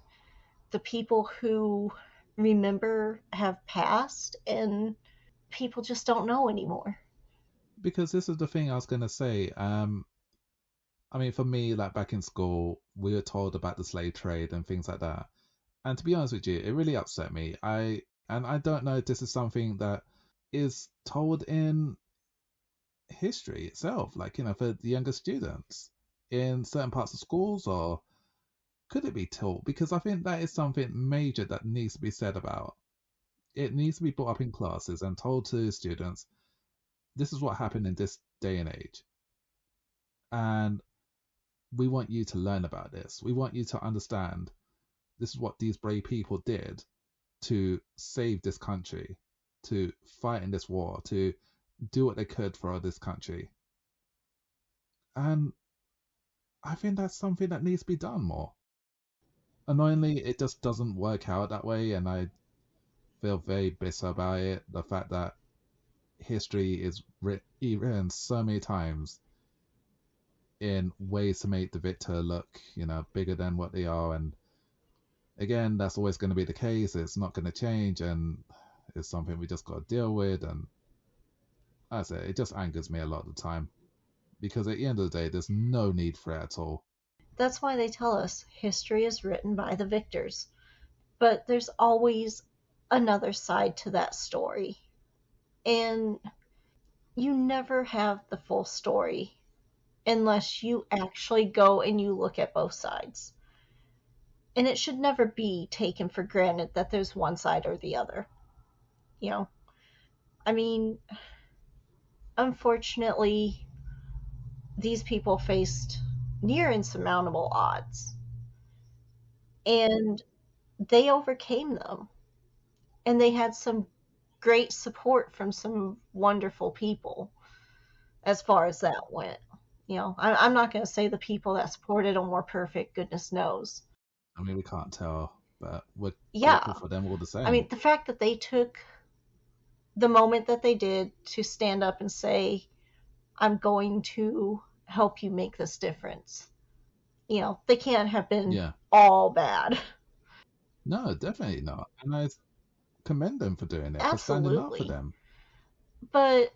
the people who remember have passed and people just don't know anymore. Because this is the thing I was gonna say. I mean, for me, like back in school, we were told about the slave trade and things like that. And to be honest with you, it really upset me. I don't know if this is something that is told in history itself, like for the younger students in certain parts of schools, or could it be taught? Because I think that is something major that needs to be said about. It needs to be brought up in classes and told to students. This is what happened in this day and age, and we want you to learn about this. We want you to understand this is what these brave people did, to save this country, to fight in this war, to do what they could for this country. And I think that's something that needs to be done more. Annoyingly, it just doesn't work out that way, and I feel very bitter about it. The fact that history is written so many times in ways to make the victor look, bigger than what they are. And again, that's always going to be the case. It's not going to change, and it's something we just got to deal with. And that's it. It just angers me a lot of the time because at the end of the day, there's no need for it at all. That's why they tell us history is written by the victors. But there's always another side to that story. And you never have the full story unless you actually go and you look at both sides. And it should never be taken for granted that there's one side or the other. You know, I mean, unfortunately, these people faced near insurmountable odds. And they overcame them. And they had some great support from some wonderful people as far as that went. I'm not going to say the people that supported them were perfect, goodness knows. I mean, we can't tell, but we're Yeah, grateful for them all the I same. mean, the fact that they took the moment that they did to stand up and say, I'm going to help you make this difference. They can't have been Yeah. all bad. No, definitely not. And I commend them for doing it, for standing up for Absolutely. them. But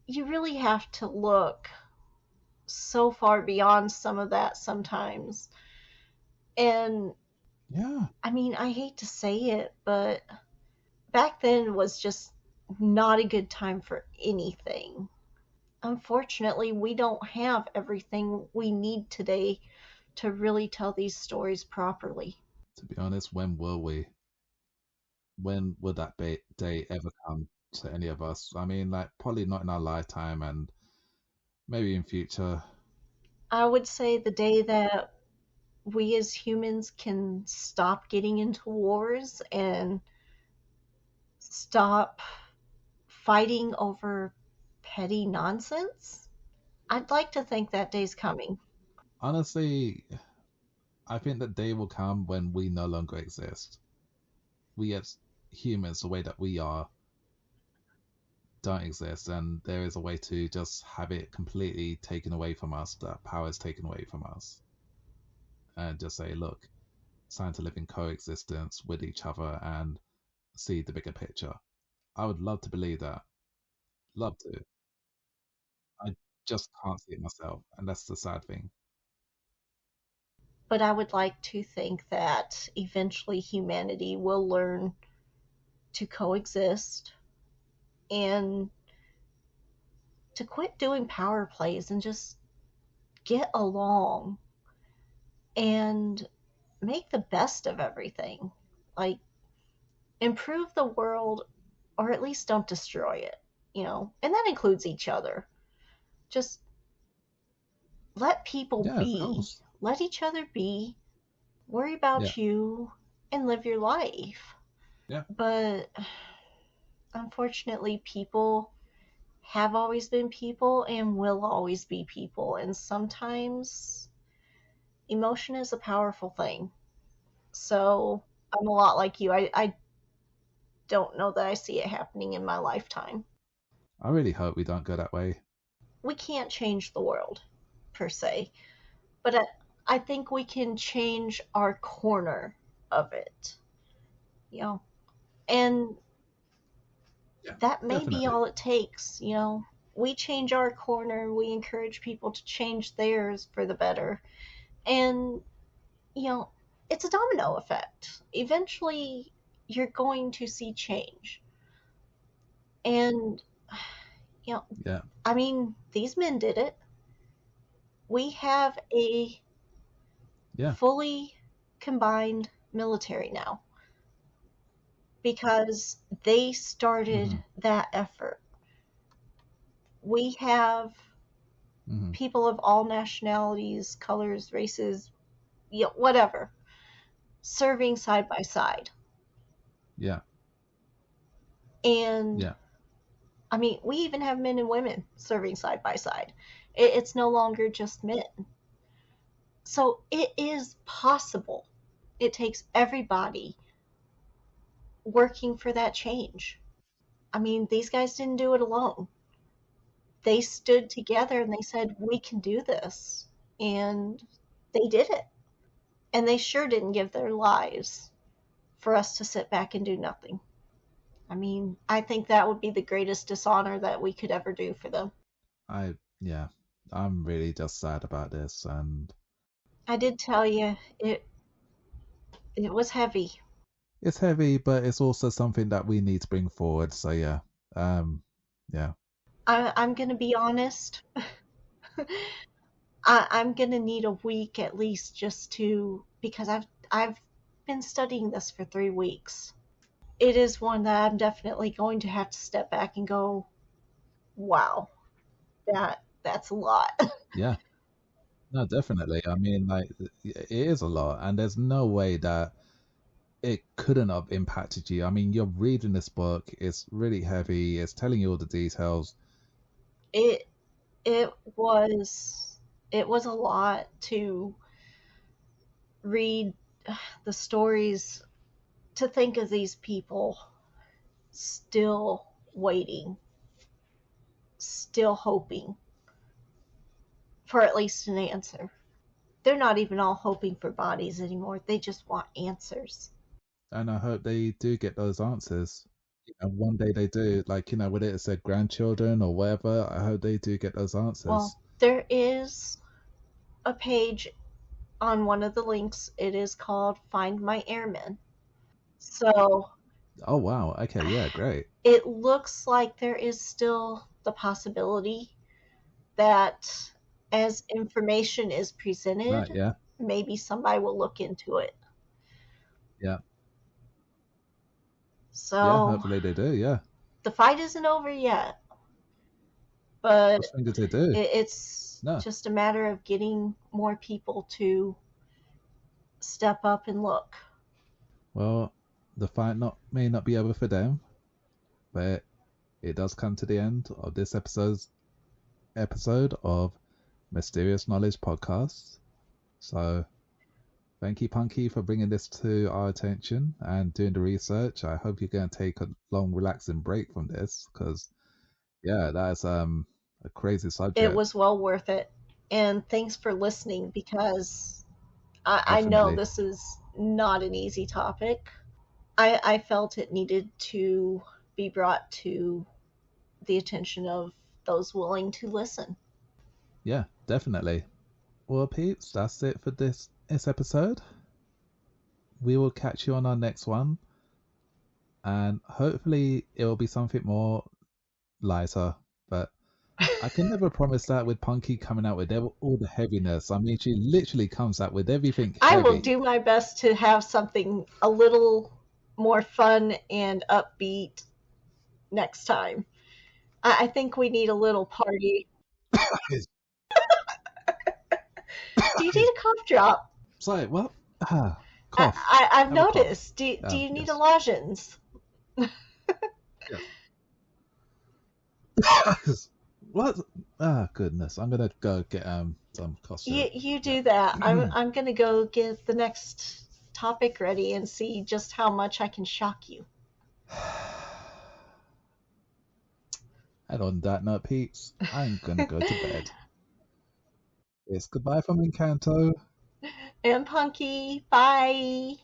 you really have to look so far beyond some of that sometimes. And Yeah. I mean, I hate to say it, but back then was just not a good time for anything. Unfortunately, we don't have everything we need today to really tell these stories properly. To be honest, when will we? When will that day ever come to any of us? I mean, like, probably not in our lifetime and maybe in future. I would say the day that we as humans can stop getting into wars and stop fighting over petty nonsense, I'd like to think that day's coming. Honestly, I think that day will come when we no longer exist. We as humans, the way that we are, don't exist, and there is a way to just have it completely taken away from us, that power is taken away from us, and just say, look, it's time to live in coexistence with each other and see the bigger picture. I would love to believe that. Love to. I just can't see it myself, and that's the sad thing. But I would like to think that eventually humanity will learn to coexist and to quit doing power plays and just get along and make the best of everything. Like, improve the world or at least don't destroy it. And that includes each other. Just let people Yeah, of be, course. let each other be, worry Yeah, about you, and live your life. yeah, But unfortunately, people have always been people and will always be people. And sometimes emotion is a powerful thing. So I'm a lot like you. I don't know that I see it happening in my lifetime. I really hope we don't go that way. We can't change the world, per se, but I think we can change our corner of it, you know, and Yeah, that may be definitely. all it takes. We change our corner, we encourage people to change theirs for the better, and you know, it's a domino effect. Eventually, you're going to see change. And, you know, Yeah. I mean, these men did it. We have a Yeah. fully combined military now because they started Hmm. that effort. We have Hmm. people of all nationalities, colors, races, whatever, serving side by side. Yeah. And Yeah. I mean, we even have men and women serving side by side. It's no longer just men. So it is possible. It takes everybody working for that change. I mean, these guys didn't do it alone. They stood together and they said, we can do this. And they did it. And they sure didn't give their lives for us to sit back and do nothing. I mean, I think that would be the greatest dishonor that we could ever do for them. Yeah, I'm really just sad about this, and I did tell you it was heavy. it's heavy, but it's also something that we need to bring forward. So yeah, um, yeah, I'm gonna be honest. I'm gonna need a week at least just to because I've been studying this for 3 weeks. It is one that I'm definitely going to have to step back and go, wow, that's a lot. yeah. No, definitely. I mean, like, it is a lot, and there's no way that it couldn't have impacted you. I mean, you're reading this book, it's really heavy, it's telling you all the details. It it was it was a lot to read the stories, to think of these people still waiting, still hoping for at least an answer. They're not even all hoping for bodies anymore. They just want answers. And I hope they do get those answers. And one day they do, like, whether it's their grandchildren or whatever, I hope they do get those Well, answers. there is a page on one of the links. It is called Find My Airmen. So Oh, wow. Okay, yeah, great. it looks like there is still the possibility that as information is Right, presented, yeah, maybe somebody will look into it. yeah, yeah, So hopefully they do, yeah. the fight isn't over yet, but Cross fingers they do. it's No, just a matter of getting more people to step up and look. well, the fight may not be over for them, but it does come to the end of this episode of Mysterious Knowledge Podcast. So thank you, Punky, for bringing this to our attention and doing the research. I hope you're going to take a long, relaxing break from this because, yeah, that's a crazy It subject. was well worth it. And thanks for listening because I know Definitely. this is not an easy topic. I felt it needed to be brought to the attention of those willing to listen. Yeah, definitely. Well, peeps, that's it for this episode. We will catch you on our next one, and hopefully it will be something more lighter. But I can never promise that with Punky coming out with all the heaviness. I mean, she literally comes out with everything I will heavy. do my best to have something a little more fun and upbeat next time. I think we need a little party. Do you need a cough drop? Sorry, what? Ah, cough. I've Have a cough. noticed. Do you need a Yes. lozenge? Yes. What? Ah, goodness. I'm gonna go get some cough syrup. You Yeah. do that. I'm gonna go get the next topic ready and see just how much I can shock you. And on that note, peeps, I'm gonna go to bed. It's goodbye from Encanto. And Punky, bye.